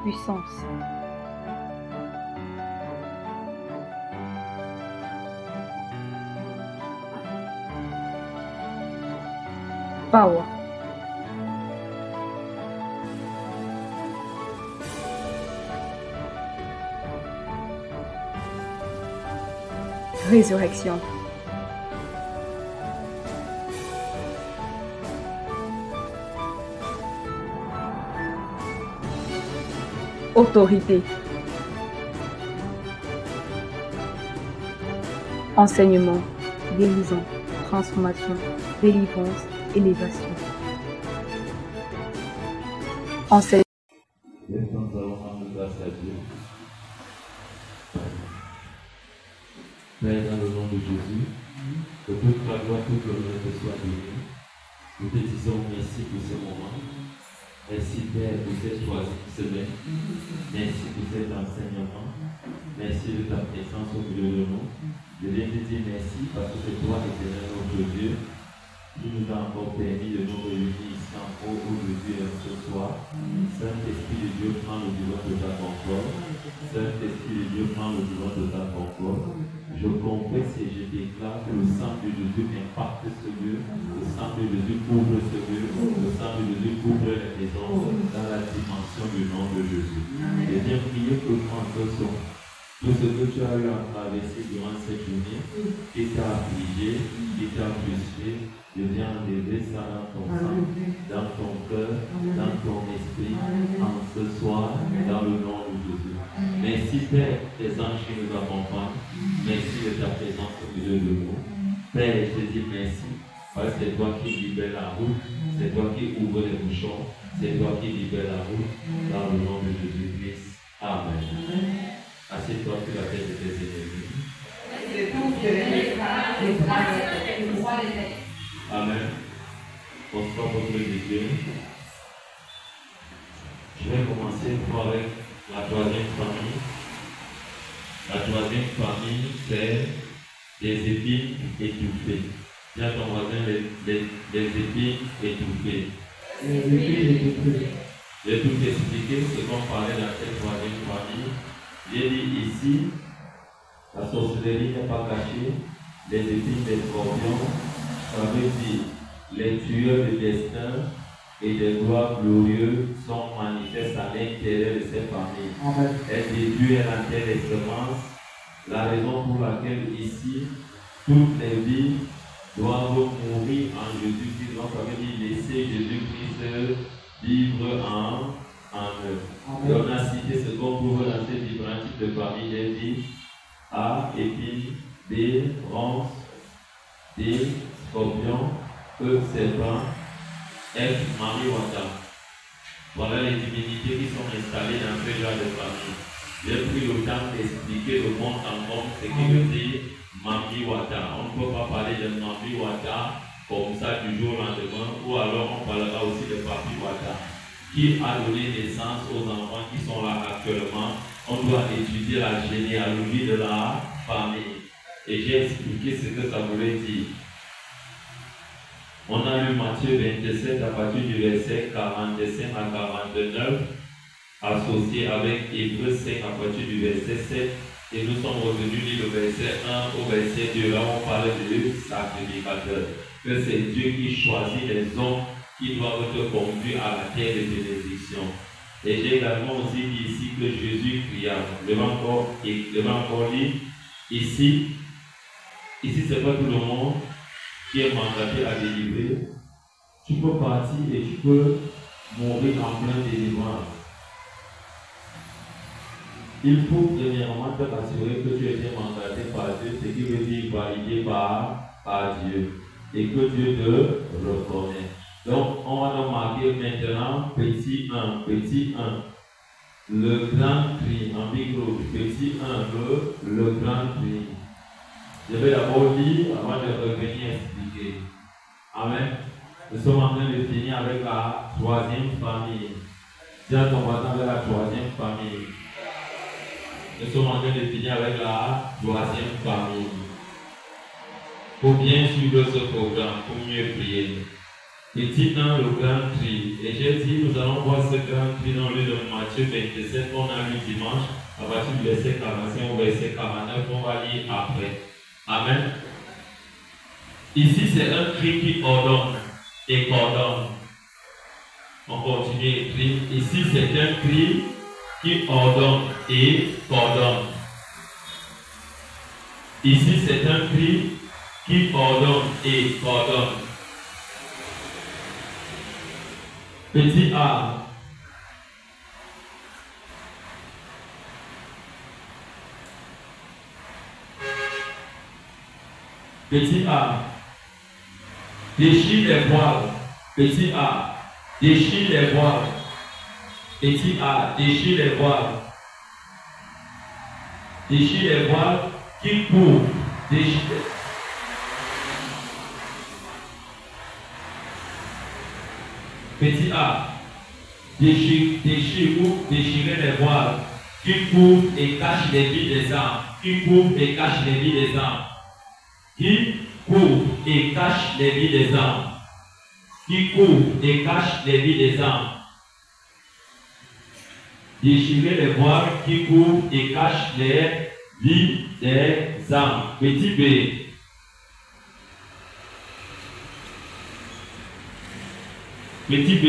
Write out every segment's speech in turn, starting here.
Puissance. Power. Résurrection. Autorité. Enseignement, guérison, transformation, délivrance, élévation. Enseignement. Maintenant, nous allons rendre grâce à Dieu. Père, dans le nom de Jésus, que toute la gloire, toute l'honneur te soit donnée. Nous te disons merci pour ce moment. Merci Père pour cette troisième semaine. Merci pour cet enseignement. Merci de ta présence au milieu de nous. Je viens te dire merci parce que c'est toi, éternel notre Dieu, qui nous a encore permis de nous réunir ici encore aujourd'hui et ce soir. Saint-Esprit de Dieu, prends le devant de ta concorde. Saint-Esprit de Dieu, prends le devant de ta concorde. Je confesse et je déclare que le sang de Jésus impacte ce lieu, le sang de Jésus couvre ce lieu, le sang de Jésus couvre les maisons dans la dimension du nom de Jésus. Je viens prier pour prendre son. Tout ce que tu as eu à traverser durant cette journée, qui t'a affligé, qui t'a frustré, je viens enlever ça dans ton sang, dans ton cœur, dans ton esprit, en ce soir, dans le nom de Jésus. Merci Père, tes anges qui nous accompagnent. Merci de ta présence au milieu de nous. Père, je te dis merci, parce que c'est toi qui libères la route, c'est toi qui ouvre les bouchons, c'est toi qui libères la route, dans le nom de Jésus-Christ. Amen. Assieds-toi sur la tête de tes ennemis. Amen. Bonsoir, peuple de Dieu. Je vais commencer avec la troisième famille. La troisième famille, c'est les épines étouffées. Dis à ton voisin les épines étouffées. Les épines étouffées. Je vais tout expliquer ce qu'on parlait dans cette troisième famille. J'ai dit ici, la sorcellerie n'est pas cachée, les épines des scorpions, ça veut dire les tueurs de destin et des gloires glorieuses sont manifestes à l'intérieur de cette famille. Elles déduisent et enterrent les semences, la raison pour laquelle ici, toutes les vies doivent mourir en Jésus-Christ. Donc ça veut dire laisser Jésus-Christ vivre en eux. Et on a cité ce qu'on trouve dans ces différents types de familles. J'ai dit A, épine, B, ronce, D, scorpion, E, serpent, F, mami, wata. Voilà les divinités qui sont installées dans ce genre de famille. J'ai pris le temps d'expliquer le monde en compte ce qui veut dire mami, wata. On ne peut pas parler de mami, wata comme ça du jour au lendemain, ou alors on parlera aussi de papi, wata, qui a donné naissance aux enfants qui sont là actuellement. On doit étudier la généalogie de la famille. Et j'ai expliqué ce que ça voulait dire. On a lu Matthieu 27 à partir du verset 45 à 49, associé avec Hébreux 5 à partir du verset 7. Et nous sommes revenus lire le verset 1 au verset 2. Là, on parle de sacrificateur. Que c'est Dieu qui choisit les hommes qui doivent être conduits à la terre de bénédiction. Et j'ai également aussi dit ici que Jésus cria. Je vais encore lire. Ici c'est pas tout le monde qui est mandaté à délivrer. Tu peux partir et tu peux mourir en pleine délivrance. Il faut premièrement te rassurer que tu es bien mandaté par Dieu, ce qui veut dire validé par Dieu. Et que Dieu te reconnaît. Donc, on va donc marquer maintenant petit 1, petit 1. Le grand cri, en big rouge, petit 1, le grand cri. Je vais d'abord lire avant de revenir expliquer. Amen. Nous sommes en train de finir avec la troisième famille. Tiens ton voisin avec la troisième famille. Nous sommes en train de finir avec la troisième famille. Pour bien suivre ce programme, pour mieux prier. Petit 1, le grand cri. Et j'ai dit, nous allons voir ce grand cri dans le livre de Matthieu 27 qu'on a lu dimanche, à partir du verset 45 au verset 49, on va lire après. Amen. Ici, c'est un cri qui ordonne et coordonne. On continue à écrire. Ici, c'est un cri qui ordonne et coordonne. Ici, c'est un cri qui ordonne et coordonne. Petit A. Petit A. Déchire les voiles. Petit A. Déchire les voiles. Petit A. Déchire les voiles. Déchire les voiles qui couvrent. Déchire. Petit A. Déchire ou déchirer les voiles qui couvrent et cachent les vies des âmes. Qui couvrent et cachent les vies des âmes. Qui couvre et cache les vies des âmes. Qui couvre et cache les vies des âmes. Déchirer les voiles qui couvrent et cachent les vies des âmes. Petit B. Petit B.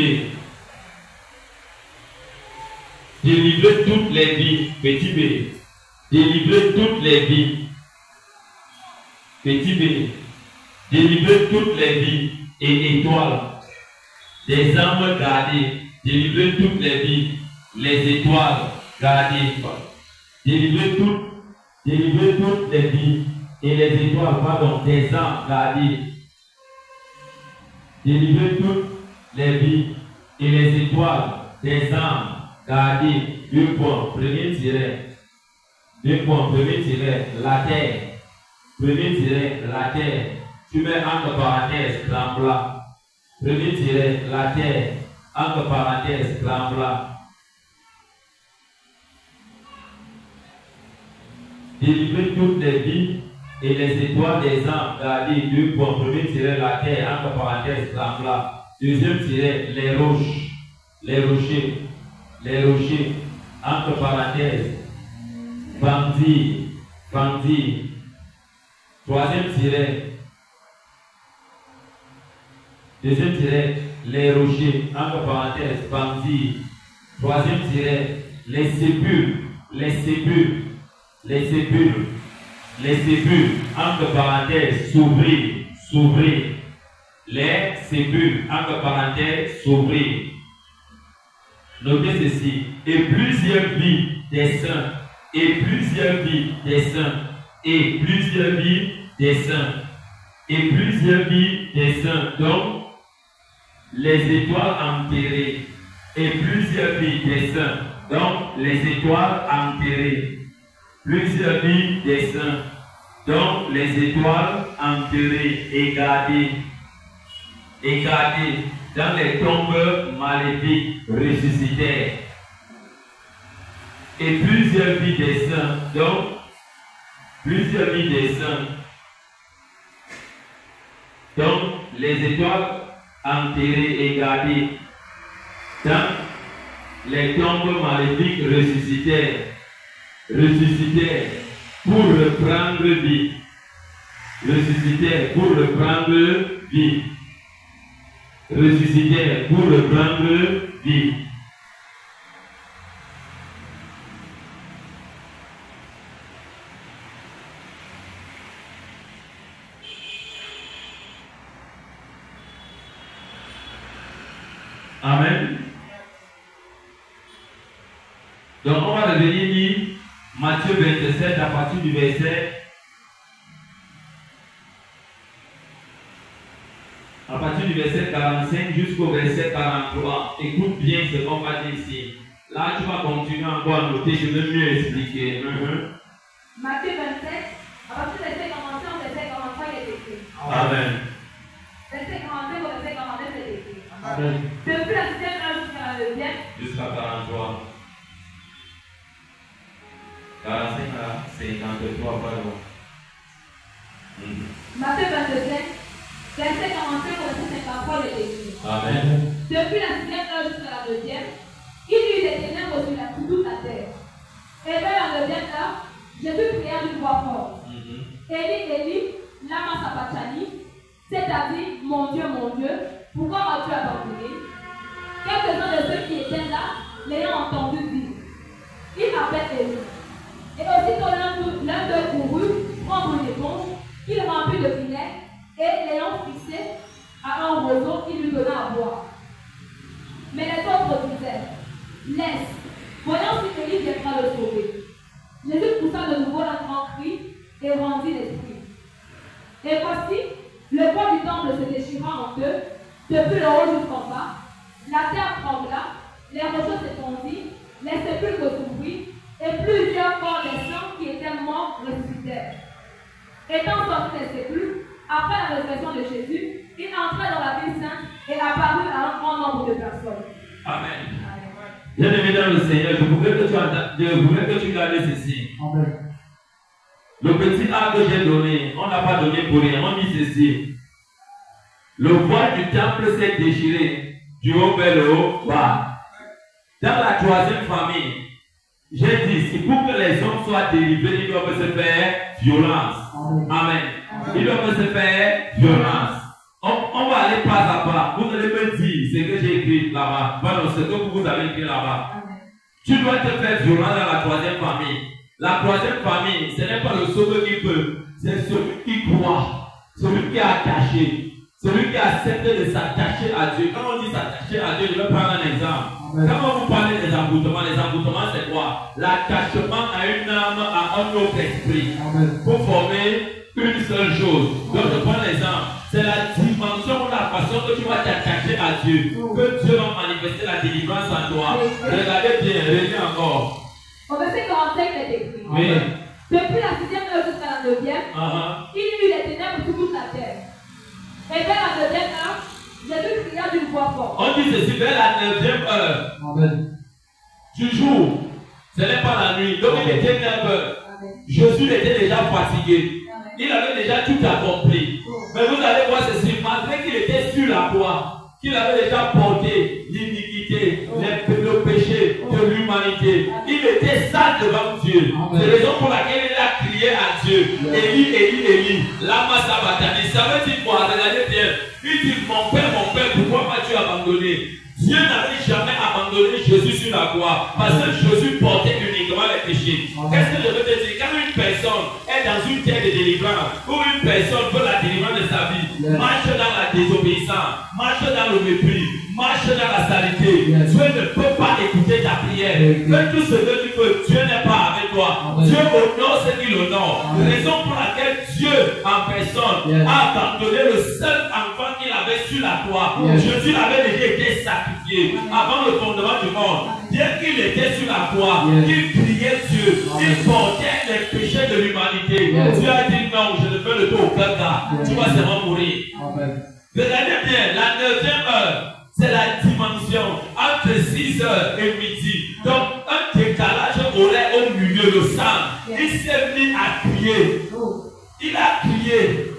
Délivrer toutes les vies. Petit B. Délivrer toutes les vies. Petit B. Délivrer toutes les vies et étoiles des âmes gardées. Délivrer toutes les vies, les étoiles gardées. Délivrer toutes les vies et les étoiles, pardon, des âmes gardées. Délivrer toutes les vies et les étoiles des âmes gardées. 2 points, premier tiret. 2 points, premier tiret, la terre. Premier tiret, la terre. Tu mets entre parenthèses, tremblant. Premier tiret, la terre. Entre parenthèses, tremblant. Délivrer toutes les vies et les étoiles des âmes gardées. 2 points. Premier tiret, la terre. Entre parenthèses, tremblant. Deuxième tiret, les roches. Les rochers. Les rochers. Entre parenthèses. Bandit. Bandit. Troisième tiret. Deuxième tiret, les rochers, entre parenthèses, bandits. Troisième tiret, les sépulcres, les sépulcres, les sépulcres, les sépulcres, entre parenthèses, s'ouvrir, s'ouvrir. Les sépulcres, entre parenthèses, s'ouvrir. Notez ceci, et plusieurs vies des saints, et plusieurs vies des saints, et plusieurs vies des saints, et plusieurs vies des saints, donc les étoiles enterrées, et plusieurs vies des saints, donc les étoiles enterrées, plusieurs vies des saints, donc les étoiles enterrées et gardées dans les tombes maléfiques ressuscitées, et plusieurs vies des saints, donc plusieurs vies des saints, donc les étoiles enterrées et gardées dans les tombes maléfiques ressuscitées pour reprendre vie, ressuscitées pour reprendre vie, ressuscitées pour reprendre vie. Amen. Donc on va revenir lire Matthieu 27 à partir du verset 45 jusqu'au verset 43. Écoute bien ce qu'on va dire ici. Là tu vas continuer encore à noter, je vais mieux expliquer. Matthieu 27, à partir du verset 45 au verset 43, il est écrit. Amen. Verset 45 au verset 49, il est écrit. Amen. Depuis la 7e heure jusqu'à la 2e. Jusqu'à 43. 45 à 53, pardon. Matthieu 27, verset 45 au verset 53, il est écrit. Amen. Depuis la 6e heure jusqu'à la 2e, il y eut des ténèbres sur toute la terre. Et vers la 9e heure, Jésus cria d'une voix forte. Élie, Élie, lama sabachthani, c'est-à-dire, mon Dieu, pourquoi m'as-tu abandonné? Quelques-uns de ceux qui étaient là, l'ayant entendu dire, il appelle Élie. Et aussitôt l'un d'eux courut prendre une éponge, qu'il remplit de vinaigre, et l'ayant fixé à un roseau, il lui donna à boire. Mais les autres disaient, laisse, voyons si Élie viendra le sauver. Jésus poussa de nouveau un grand cri et rendit l'esprit. Et voici, le bois du temple se déchira en deux, depuis le haut jusqu'en bas. La terre trembla, les rochers s'étendirent, les sépulcres s'ouvrirent, et plusieurs corps des saints qui étaient morts ressuscitèrent. Étant sortis des sépulcres, après la résurrection de Jésus, il entra dans la ville sainte et apparut à un grand nombre de personnes. Amen. Bien-aimé dans le Seigneur, je voudrais que tu gardes ceci. Amen. Le petit A que j'ai donné, on n'a pas donné pour rien, on dit ceci. Le voile du temple s'est déchiré, du haut vers le haut, bas. Dans la troisième famille, j'ai dit, c'est pour que les hommes soient délivrés, ils doivent se faire violence. Amen. Ils doivent se faire violence. On va aller pas à pas. Vous allez me dire ce que j'ai écrit là-bas. Pardon, ce que vous avez écrit là-bas. Tu dois te faire violence dans la troisième famille. La troisième famille, ce n'est pas le sauveur qui peut, c'est celui qui croit, celui qui est attaché, celui qui accepte de s'attacher à Dieu. Quand on dit s'attacher à Dieu, je vais prendre un exemple. Quand vous parlez des emboutements c'est quoi? L'attachement à une âme, à un autre esprit. Pour former une seule chose. Donc je prends l'exemple. C'est la dimension ou la façon que tu vas t'attacher à Dieu. Que Dieu va manifester la délivrance en toi. Regardez bien, regardez encore. Au verset 45, il est écrit. Oui. Depuis la 6e heure jusqu'à la 9e, il y eut des ténèbres sur toute la terre. Et vers la 9e heure, Jésus cria d'une voix forte. On dit ceci, vers la 9e heure du jour. Ce n'est pas la nuit. Donc il était 9 heures. Jésus était déjà fatigué. Il avait déjà tout accompli. Mais vous allez voir ceci, malgré qu'il était sur la croix, qu'il avait déjà porté l'iniquité, le péché de l'humanité. Il était sale devant Dieu. C'est la raison pour laquelle il a crié à Dieu. Élie, Élie, Élie, lama sabachthani. Ça veut dire quoi? Regardez bien. Il dit, mon père, pourquoi m'as-tu abandonné? Dieu n'avait jamais abandonné Jésus sur la croix. Parce que Jésus portait uniquement les péchés. Qu'est-ce que je veux te dire? Quand une personne est dans une terre de délivrance, ou une personne veut la délivrance de sa vie, marche dans la désobéissance, marche dans le mépris, marche dans la saleté, Dieu ne peut pas écouter ta prière. Fais tout ce que tu veux, Dieu n'est pas avec toi. Dieu honore ce qu'il honore. Raison pour laquelle Dieu en personne a abandonné le seul enfant qu'il avait sur la croix. Jésus avait déjà été sacrifié avant le fondement du monde. Bien qu'il était sur la croix, il priait Dieu, il portait les péchés de l'humanité. Dieu a dit non, je ne fais le tour au caca, tu vas seulement mourir. Regardez bien, la 9e heure, c'est la dimension entre 6 heures et midi. Donc un décalage aurait au milieu de sang. Il s'est mis à crier. Il a crié.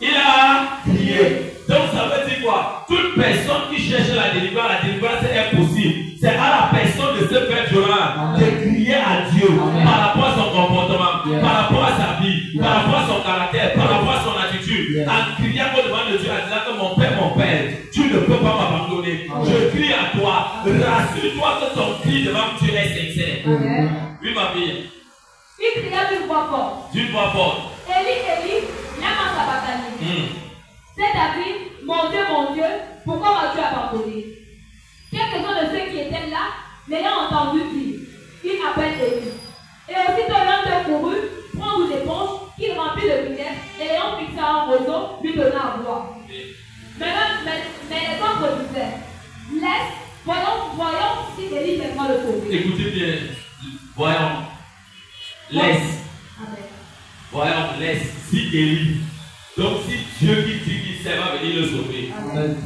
Il a crié. Donc ça veut dire quoi? Toute personne qui cherche la délivrance est impossible. C'est à la personne de se faire violence, de crier à Dieu par rapport à son comportement, par rapport à sa vie, par rapport à son caractère, par rapport à son attitude. En criant au-devant de Dieu, en disant que mon Père, tu ne peux pas m'abandonner. Je crie à toi, rassure-toi que ton cri devant Dieu est sincère. Oui, ma fille. Il cria d'une voix forte. D'une voix forte. Élie, Élie, lama sabachthani. C'est-à-dire, mon Dieu, pourquoi m'as-tu abandonné? Quelques-uns de ceux qui étaient là, l'ayant entendu dire, il appelle Élie. Et aussitôt l'un d'eux courut, prendre une éponge, qu'il remplit de vinaigre, et l'ayant fixé à un roseau, lui donna à boire. Mais les autres disaient, laisse, voyons si Élie viendra le sauver. Écoutez bien, voyons, laisse. Amen. Voyons, laisse, si Élie. Donc si Dieu qui dit qu'il sait va venir le sauver.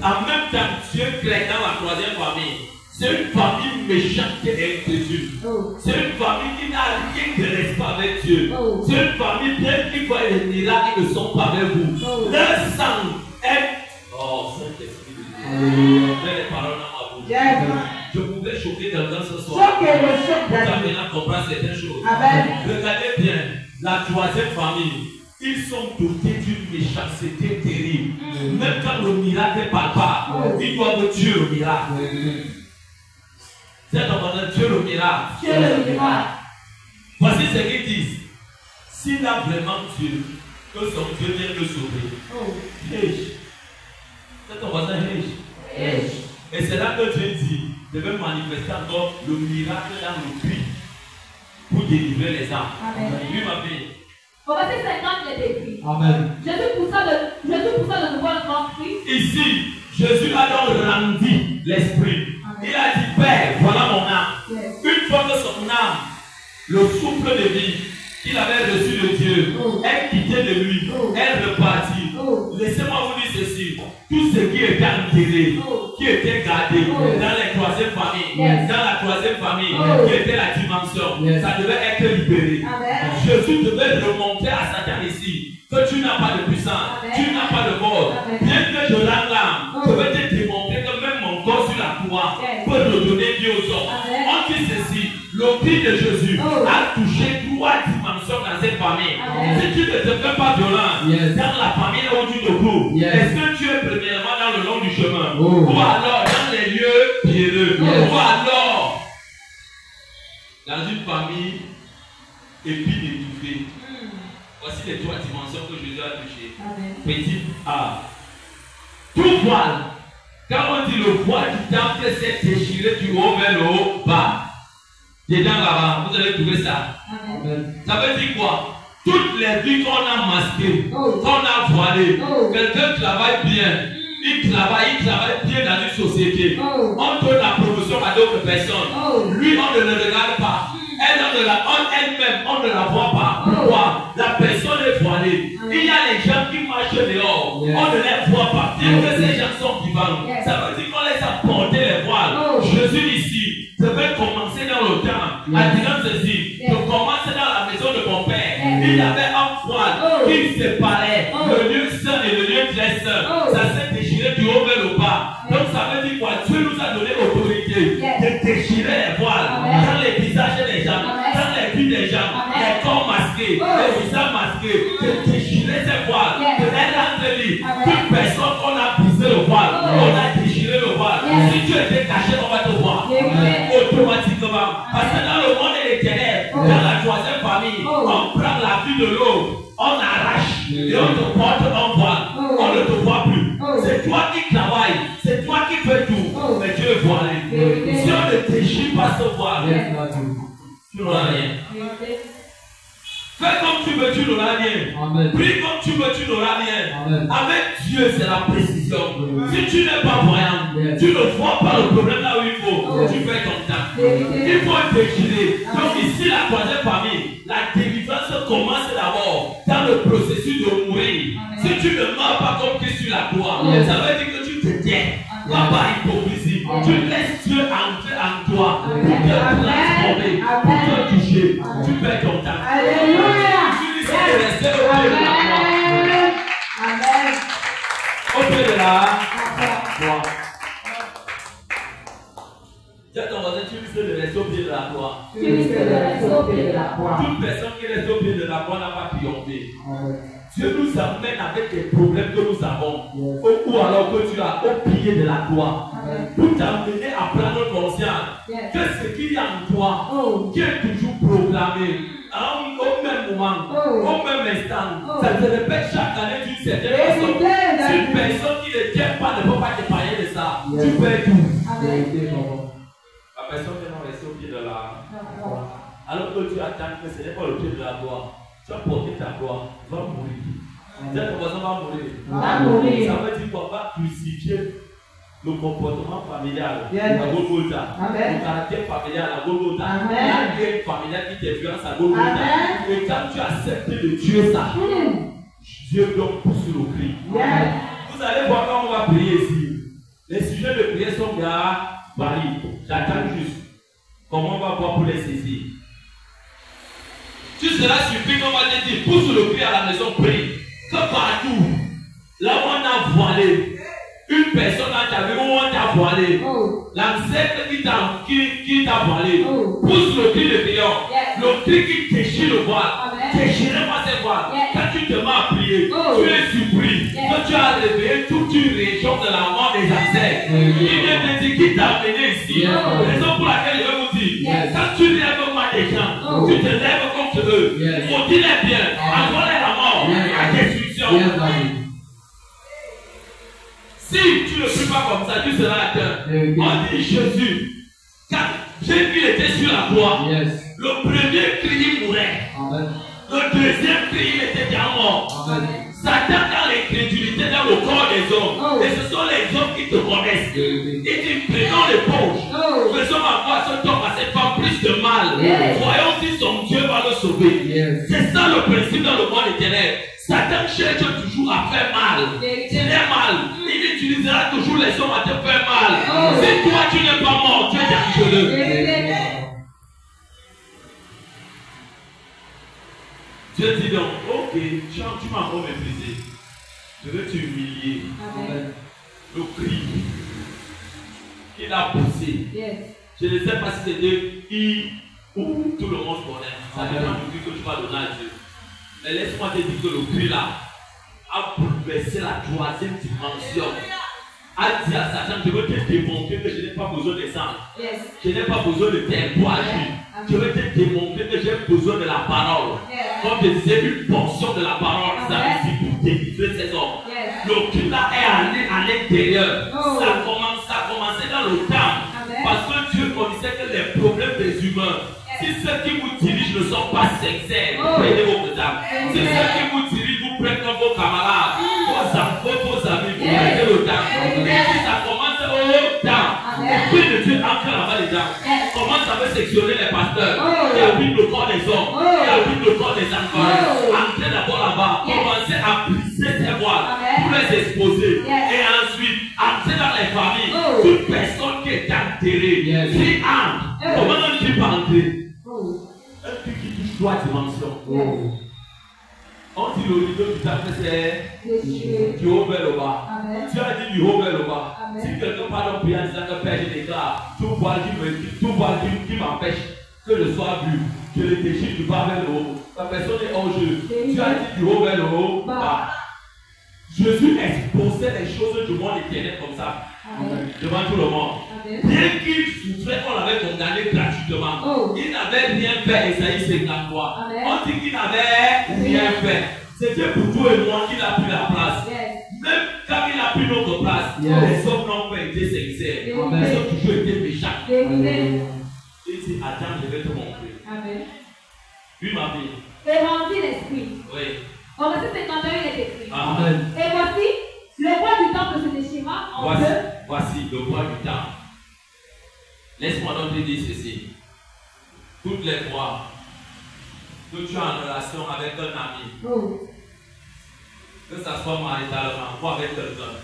En même temps, Dieu crée dans la troisième famille. C'est une famille méchante qui est incrédule. C'est une famille qui n'a rien de l'espoir avec Dieu. C'est une famille bien qui voit les miracles qui ne sont pas avec vous. Leur sang est... Oh, Saint-Esprit. Mets les paroles dans ma bouche. Je pouvais choquer quelqu'un ce soir. Pour t'amener à comprendre certaines choses. Regardez bien, la troisième famille, ils sont dotés d'une méchanceté terrible. Même quand le miracle est palpable, ils doivent tuer le miracle. C'est en Dieu le miracle. Voici ce qu'ils disent. S'il a vraiment Dieu, que son Dieu vient le sauver. C'est ton voisin Héj. Et c'est là que Dieu dit, je vais manifester encore le miracle dans le cri pour délivrer les âmes. Lui ma fille. Au verset 50, il est écrit. Amen. Jésus poussa de nouveau un grand cri. Ici, Jésus a donc rendu l'esprit. Il a dit, Père, voilà mon âme. Une fois que son âme, le souffle de vie qu'il avait reçu de Dieu, est quitté de lui, elle repartit. Laissez-moi vous dire ceci. Tout ce qui était enterré, qui était gardé dans les troisième familles, dans la troisième famille, qui était la dimension, ça devait être libéré. Jésus devait remonter à Satan ici. Que tu n'as pas de puissance, tu n'as pas de force. Bien que je rende l'âme, je vais te démontrer que même mon corps sur la croix peut redonner vie aux hommes. On dit ceci, le cri de Jésus a touché 3 dimensions dans cette famille. Si tu ne te fais pas violent dans la famille où tu te trouves, est-ce que tu es premièrement dans le long du chemin, ou alors dans les lieux pierreux, ou alors dans une famille épine étouffée? Voici les 3 dimensions que Jésus a touchées. Petit A. Tout voile. Quand on dit le voile du temple s'est déchiré du haut vers le haut, bas. Dedans là-bas, vous allez trouver ça. Ça veut dire quoi? Toutes les vies qu'on a masquées, qu'on a voilées, quelqu'un travaille bien. Il travaille bien dans une société. On donne la promotion à d'autres personnes. Lui, on ne le regarde pas. Elle-même, on ne la voit pas. Pourquoi? La personne est voilée. Il y a les gens qui marchent dehors. On ne les voit pas. Bien que ces gens sont vivants. Ça veut dire qu'on les a porté les voiles. Jésus ici, je vais commencer dans le temps à dire ceci. Je commence dans la maison de mon père. Il y avait un voile qui séparait le lieu saint et le lieu très saint. Ça s'est déchiré du haut vers le bas. Donc ça veut dire quoi? Dieu nous a donné l'autorité de déchirer les voiles dans les visages des gens, dans les vies des gens, les corps masqués, les visages masqués, de déchirer ces voiles, de les rendre libres. Toute personne, on a brisé le voile, on a déchiré le voile. Si tu étais caché, on va te voir automatiquement. Parce que dans le monde des ténèbres, dans la troisième famille, on prend la vie de l'autre, on arrache et on te porte en voile. On ne te voit plus. C'est toi qui travailles, c'est toi qui fais tout, mais Dieu est voilé. Si on ne déchire pas ce voile, tu n'auras rien. Fais comme tu veux, tu n'auras rien. Prie comme tu veux, tu n'auras rien. Avec Dieu, c'est la précision. Si tu n'es pas voyant, tu ne vois pas le problème là où il faut. Tu fais ton temps. Il faut déchirer. Donc ici, la troisième famille, la délivrance commence d'abord dans le processus de mourir. Si tu ne meurs pas comme Christ sur la croix, ça veut dire que tu te tiens. Pas par hypocrisie. Tu laisses Dieu entrer en toi pour te transformer, pour te toucher. Tu fais ton temps. Tu dis de rester au pied de la croix. Au pied de la croix. Dis à ton voisin, tu risques de rester au pied de la croix. Toute personne qui reste au pied de la croix n'a pas triomphé. Dieu nous amène avec les problèmes que nous avons, ou alors que tu as au pied de la croix, pour t'amener à prendre conscience que ce qu'il y a en toi, qui est toujours proclamé, au même moment, au même instant, ça se répète chaque année d'une certaine façon. Si une personne qui ne tient pas ne peut pas te parler de ça, tu fais tout. La personne qui est restée au pied de la croix, alors que tu attends que ce n'est pas le pied de la croix. Tu vas porter ta croix, va mourir. Ton voisin va mourir. Ça veut dire qu'on va crucifier le comportement familial à Golgotha, le caractère familial à Golgotha, la guerre familiale qui t'influence à Golgotha. Et quand tu acceptes de tuer ça, Dieu donc pousse le cri. Vous allez voir quand on va prier ici. Les sujets de prière sont bien variés. J'attends juste comment on va voir pour les saisir. Tu seras surpris qu'on va te dire, pousse le cri à la maison, prie. Que partout, là où on a voilé, Une personne dans ta vie où on t'a voilé. L'ancêtre qui t'a voilé. Pousse le cri de Péor. Le cri qui déchire le voile. Déchirez-moi ces voiles. Quand tu te mets à prier, tu es surpris. Quand tu as réveillé toute une région de la mort des ancêtres. Il vient te dire qui t'a amené ici. Raison pour laquelle je vais vous dire. Quand tu lèves moi des gens, tu te lèves contre eux. Maudis-les bien. Envoie-les la mort. La destruction. Si tu ne pries pas comme ça, tu seras atteint. On dit Jésus, quand Jésus était sur la croix, le premier cri il mourait. Le deuxième cri il était déjà mort. Satan dans l'incrédulité dans le corps des hommes. Et ce sont les hommes qui te connaissent. Il dit prenons l'éponge, faisons avoir cet homme à cette femme plus de mal. Voyons si son Dieu va le sauver. C'est ça le principe dans le monde éternel. Satan cherche toujours à faire mal. C'est mal. Il utilisera toujours les hommes à te faire mal. Si toi tu n'es pas mort, tu es dangereux. Dieu dit donc, ok, tu m'as encore méprisé. Je vais t'humilier. Le cri qu'il a poussé. Je ne sais pas si c'était I ou tout le monde connaît. Ça dépend du cri que tu vas donner à Dieu. Mais laisse-moi te dire que le cri là a bouleversé la troisième dimension. A dit à Satan, je veux te démontrer que je n'ai pas besoin de sang. Je n'ai pas besoin de tes poids. Je veux te démontrer que j'ai besoin de la parole. Comme je disais, une portion de la parole, ça suffit pour délivrer ces hommes. Le cri là est allé à l'intérieur. Ça a commencé dans le temps. Parce que Dieu connaissait que les problèmes des humains, si ceux qui vous dirigent ne sont pas sincères, prenez vos âmes. Si ceux qui vous dirigent vous prennent comme vos camarades, vos amis, vous mettez le temps. Et si ça commence au temps, l'Esprit de Dieu entre là-bas les gens. Commence à me sectionner les pasteurs qui habitent le corps des hommes, qui habitent le corps des enfants. Entrez d'abord là-bas, commencez à briser ces voiles pour les exposer. Et ensuite, entrez dans les familles. Toute personne qui est enterrée, qui entre, comment on dit pas entrer? Un truc qui touche trois dimensions. On dit le rideau du temple c'est du haut vers le bas. Tu as dit du haut vers le bas. Si quelqu'un parle en priant en disant que Père, je déclare, tout voile qui m'empêche que je sois vu, je le déchire du bas vers le haut. La personne est hors jeu. Tu as dit du haut vers le haut. Jésus exposait les choses du monde éternel comme ça. Devant tout le monde. Bien qu'il souffrait, on l'avait condamné gratuitement. Il n'avait rien fait, Esaïe 53. On dit qu'il n'avait rien fait. C'était pour toi et moi qu'il a pris la place. Même quand il a pris notre place, les hommes n'ont pas été sincères. Ils ont toujours été méchants. Il dit, attends, je vais te montrer. Oui, ma fille. Et rendit l'esprit. Oui. Au verset 51, il est écrit. Amen. Et voici, le bois du temple se déchira en deux. Voici le bois du temple. Laisse-moi donc te dire ceci. Toutes les fois que tu es en relation avec un ami, que ça soit maritalement ou avec quelqu'un,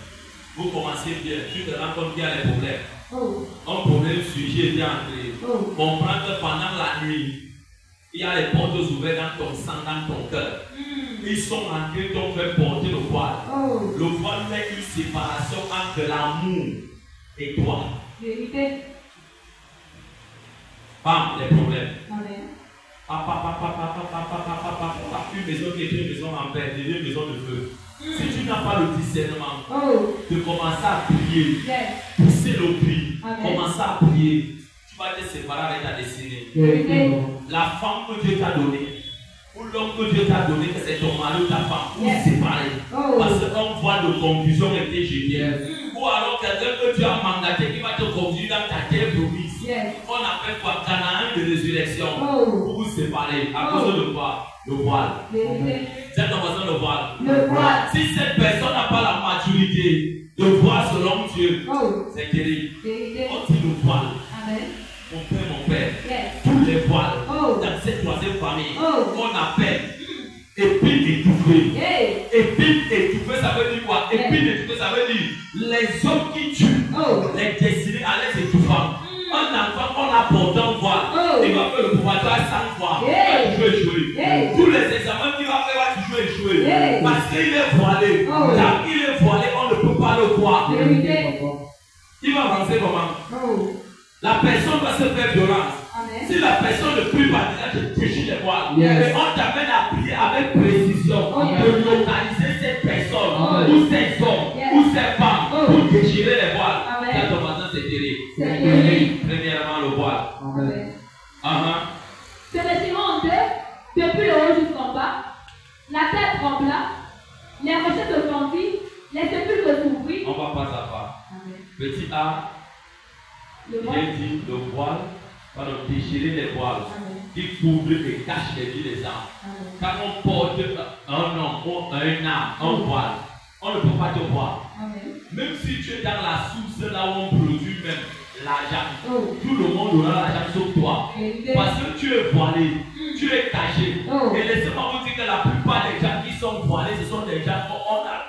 vous commencez bien, tu te rends compte qu'il y a des problèmes. Un problème sujet vient entrer. Comprends que pendant la nuit, il y a les portes ouvertes dans ton sang, dans ton cœur. Ils sont entrés, t'ont fait porter le voile. Le voile fait une séparation entre l'amour et toi. Bam, les problèmes. Une maison qui est une maison en paix, une maison de feu. Si tu n'as pas le discernement de commencer à prier, pousser le cri, commencer à prier, tu vas te séparer avec ta destinée. La femme que Dieu t'a donnée, ou l'homme que Dieu t'a donné, que c'est ton mari ou ta femme, ou séparer. Parce qu'un voile de confusion était génial. Ou alors quelqu'un que tu as mandaté qui va te conduire dans ta terre promise. On appelle quoi? Canaan de résurrection. Pour vous séparer. À cause de quoi? Le voile. C'est ton voisin le voile. Le voile. Si cette personne n'a pas la maturité de voir selon Dieu, c'est terrible. On dit le voile. Mon père, tous les voiles dans cette troisième famille, on appelle épine étouffée. Épine étouffée, ça veut dire quoi? Épine étouffée, ça veut dire les hommes qui tuent, les destinés à les étouffants. Un enfant, on a porté un voile. Il va faire le pouvoir 100 fois. Il va toujours échouer. Tous les examens qu'il va faire, il va toujours échouer. Parce qu'il est voilé. Quand il est voilé, on ne peut pas le voir. personne ne prie pas, déjà je déchire les voiles. Yes. Et on t'amène à prier avec précision, de localiser cette personne, ou ces hommes, ou ces femmes, pour déchirer les voiles. Quand ton matin c'est terrible. Premièrement le voile. Se retirant en deux, depuis le haut jusqu'en bas, la terre trembla, les rochers se fendirent, les sépulcres s'ouvrirent. On va pas à pas. Petit A, j'ai dit le voile, pardon, déchirer les voiles qui couvrent et cachent les vies des âmes. Quand on porte un homme ou un âme, un voile, on ne peut pas te voir. Même si tu es dans la source là où on produit même l'argent, tout le monde aura l'argent sauf toi. Parce que tu es voilé, tu es caché. Et laissez-moi vous dire que la plupart des gens qui sont voilés, ce sont des gens qu'on a.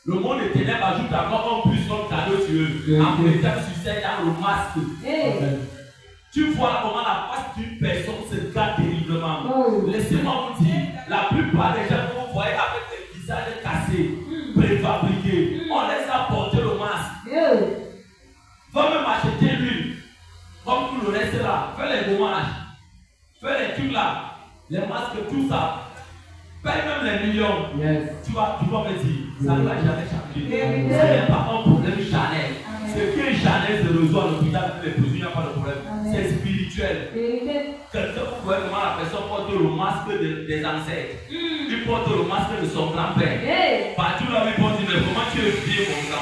Le monde des ténèbres ajoute encore un plus comme cadeau sur eux. En mettant sur cette dans le masque. Tu vois comment la face d'une personne se garde terriblement. Laissez-moi vous dire, la plupart des gens que vous voyez avec des visages cassés, préfabriqués, on les a porté le masque. Va même acheter l'huile, comme tout le reste là. Fais les gommages, fais les trucs là, les masques, tout ça. Paye même les millions. Tu vas me dire, ça ne va jamais changer. Ce n'est pas un problème Chanel. Ce qui est Chanel se résout à l'hôpital avec les besoins, il n'y a pas de problème. C'est spirituel. Quelqu'un vous voyez comment la personne porte le masque des ancêtres. Il porte le masque de son grand-père. Partout là, il porte, mais comment tu es vieille comme ça?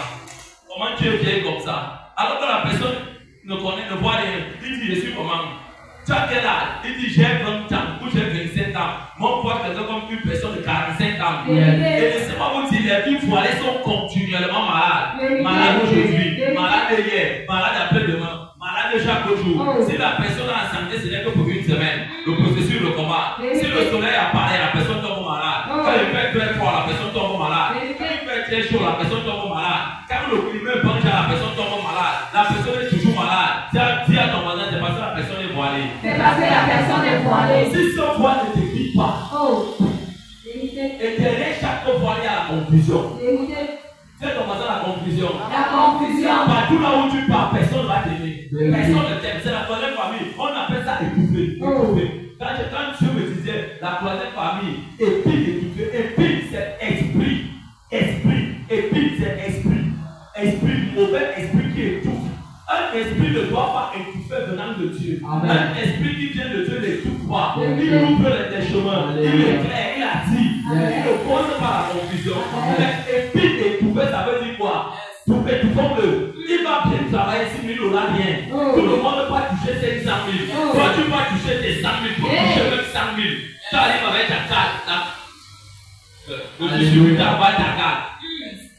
Comment tu es vieille comme ça? Alors que la personne ne connaît, ne voit rien, il dit je suis comment? Tu as quel âge? Il dit j'ai 20 ans ou j'ai 27 ans. Moi, on voit quelqu'un comme une personne de 45 ans. Et laissez-moi vous dire, les filles voilées sont continuellement malades. Malades aujourd'hui, malades hier, malades après-demain, malades chaque jour. Si la personne est en santé, ce n'est que pour une semaine. Le processus le combat. Si le soleil apparaît, la personne tombe malade. Quand il fait très froid, la personne tombe malade. Quand il fait très chaud, la personne tombe malade. Quand le climat penche, la personne tombe malade. La personne est toujours malade. Si à ton voisin, c'est parce que la personne est voilée. C'est parce que la personne est voilée. Si ce voile ne te quitte pas, et derrière chaque voile, il y a la confusion. C'est ton voisin la confusion. La confusion. Partout là où tu pars, personne ne va t'aimer. Personne ne t'aime. C'est la troisième famille. On appelle ça étouffé. Quand Dieu me disait la troisième famille, épine étouffée. Épine, c'est esprit. Épine, c'est esprit. Mauvais esprit qui étouffe. Un esprit ne doit pas étouffer venant de Dieu. Amen. Un esprit qui vient de Dieu n'étouffe pas. Il ouvre les chemins. Il éclaire, il attire. Il ne cause pas la confusion. Mais épine étouffée, ça veut dire quoi? Étouffons-le. Il va bien travailler 6 000 $, rien. Tout le monde va toucher 500 000. Toi, tu vas toucher tes 100 000. Tu vas toucher même 100 000. Tu arrives avec ta carte. Le distributeur va ta carte.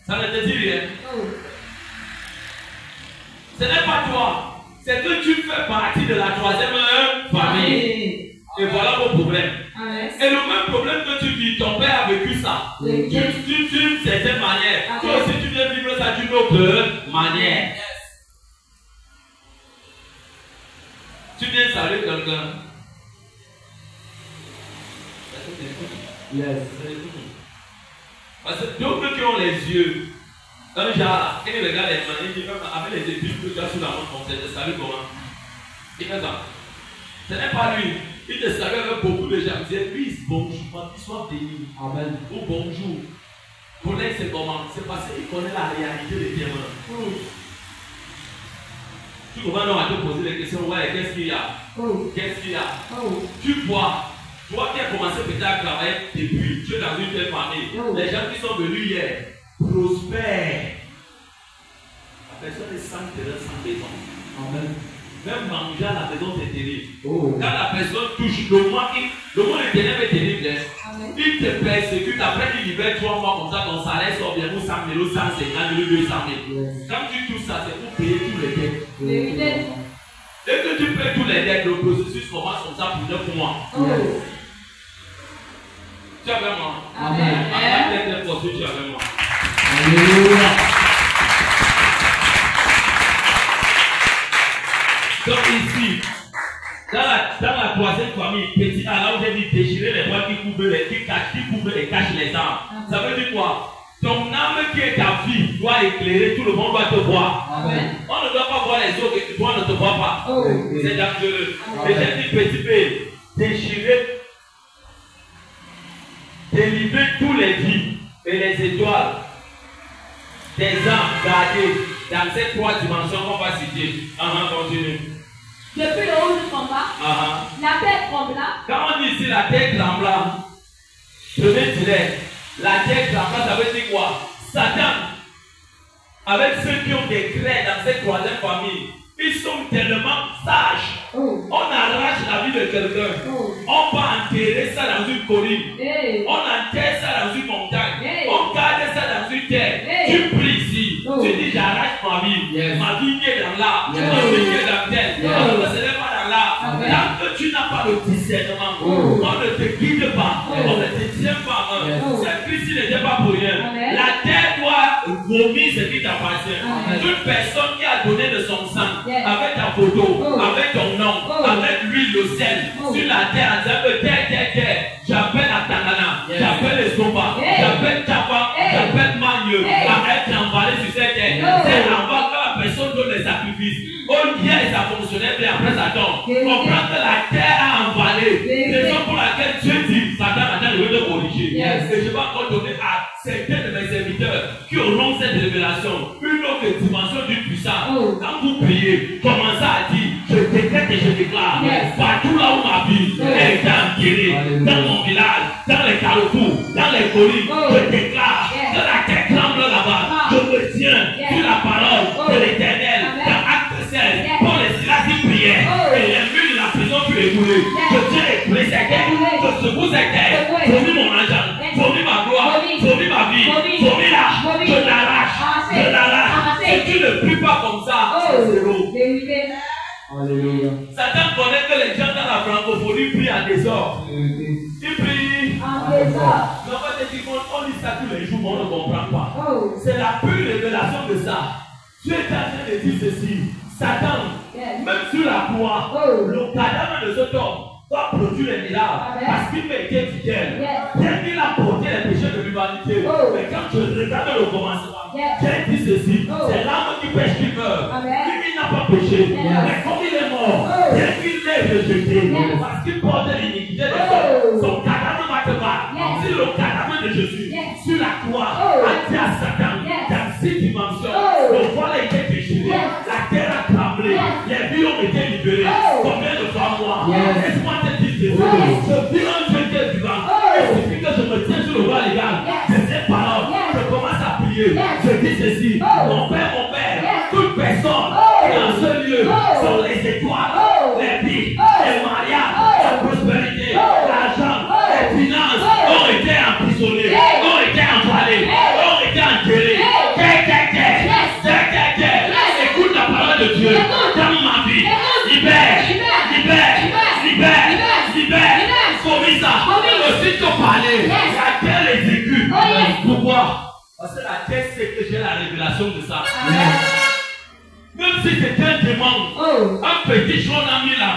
Ça ne te dit rien. Ce n'est pas toi, c'est que tu fais partie de la troisième famille. Et voilà vos problèmes. Et le même problème que tu vis, ton père a vécu ça. D'une certaine manière. Toi aussi tu viens vivre ça d'une autre manière. Tu viens saluer quelqu'un. Parce que d'autres qui ont les yeux. Un genre là, quand il regarde les mains, il dit avec les épines que tu as sous la main, on te salue comment? Il fait ça. Ce n'est pas lui. Il te salue avec beaucoup de gens. Il dit lui, bonjour, qu'il soit béni. Amen. Ou bonjour. Connaître c'est comment? C'est parce qu'il connaît la réalité de tes mains. Tu commences donc à te poser des questions. Ouais, qu'est-ce qu'il y a? Qu'est-ce qu'il y a? Tu vois. Toi qui as commencé peut-être à travailler depuis, tu es dans une telle famille. Les gens qui sont venus hier prospèrent. La personne est sans terrain, sans maison. Amen. Même manger à la maison, c'est terrible. Quand la personne touche le monde des ténèbres est terrible. Il te persécute, après il libère 3 mois comme ça, ton salaire sort bien, ou 100 000, ou 150 000, 200 000. Quand tu touches ça, c'est pour payer tous les dettes. Dès que tu payes tous les dettes, le processus commence comme ça pour 9 mois. Tu as avec moi? Amen. Amen. Tu as avec moi? Alléluia. Donc ici, dans la troisième famille, petit A, là où j'ai dit déchirer les voiles qui couvrent et cachent les âmes. Ça veut dire quoi? Ton âme qui est ta vie doit éclairer, tout le monde doit te voir. Amen. On ne doit pas voir voit les autres et toi ne te vois pas. C'est dangereux. Et j'ai dit petit peu, déchirer, délivrer tous les vies et les étoiles, des âmes gardées dans ces 3 dimensions qu'on va citer. Continue. Depuis le haut jusqu'en bas, la terre trembla. Quand on dit ici la terre trembla, je vais dire, la terre trembla, ça veut dire quoi? Satan, avec ceux qui ont des craies dans cette 3e famille, ils sont tellement sages. On arrache la vie de quelqu'un. On va enterrer ça dans une colline. On enterre ça dans une montagne. On garde ça dans une terre. Tu pries ici. Tu dis j'arrache ma vie. Ma vie est dans l'arbre. Ma vie est dans terre. Ce n'est pas dans l'arbre. Tant que tu n'as pas le discernement, on ne te guide pas. On ne te tient pas. Cette crise n'était pas pour rien. La terre doit vomir ce qui t'appartient. Toute personne qui a donné de son sang, avec ta photo, avec ton nom, avec l'huile, le sel, sur la terre, en disant que terre, j'appelle à Tangana, j'appelle les Somba, j'appelle Tapa, j'appelle Magneux, à être emballé sur cette terre. C'est en bas quand la personne donne les sacrifices. Au lieu ça fonctionnait bien, après ça tombe. Comprends que la terre a emballé. Raison pour laquelle Dieu dit, Satan, attends, je vais te corriger. Et je vais encore donner à certains de mes serviteurs qui auront cette révélation une autre dimension du puissant. Quand vous priez, commencez à dire, je décrète et je déclare, partout là où ma vie est enterrée, dans mon village, dans les carrefours, dans les collines, je déclare que la terre tremble là-bas. Je me tiens sur la parole de l'Éternel. Dans Acte 16, pour les silences qui priaient, et les murs de la prison furent écoulés. Je tiens à écouler ces terres, je secoue ces terres, vomis mon argent, vomis ma gloire, vomis ma vie, vomis là, je l'arrache. Si tu ne pries pas comme ça, c'est zéro. Alléluia. Satan connaît que les gens dans la francophonie prient en désordre. Ils prient en désordre. Mais on va te dire qu'on lit ça tous les jours, mais on ne comprend pas. C'est la pure révélation de ça. Dieu est en train de dire ceci. Satan, même sur la croix, le cadavre de cet homme va produire les miracles parce qu'il m'a été fidèle. Bien qu'il a porté les péchés de l'humanité. Mais quand je regarde le commencement, Dieu dit ceci, c'est l'âme qui pêche qui meurt. Lui, il n'a pas péché. Mais comme il est mort, bien qu'il l'ait rejeté, parce qu'il porte l'iniquité des hommes, son cadavre va te battre. Si le cadavre de Jésus, sur la croix, a dit à Satan, dans 6 dimensions, le voile a été déchiré, la terre a tremblé, les vies ont été libérées. Combien de fois moi? Laisse-moi te dire ceci. Je vis un Dieu qui est vivant. Il suffit que je me tiens sur le roi légal de ces paroles. Je commence à prier. Je dis ceci. Mon Père, toute personne dans ce lieu sont les étoiles, les vies, les mariages, la prospérité, l'argent, les finances ont été emprisonnés, ont été emballés, ont été enterrés. Écoute la parole de Dieu dans ma vie. Libère. Commis ça. Aussi te parler. La terre exécute. Pourquoi? Parce que la terre sait que j'ai la révélation de ça. Même si c'est un démon, un petit chose qu'on a mis là,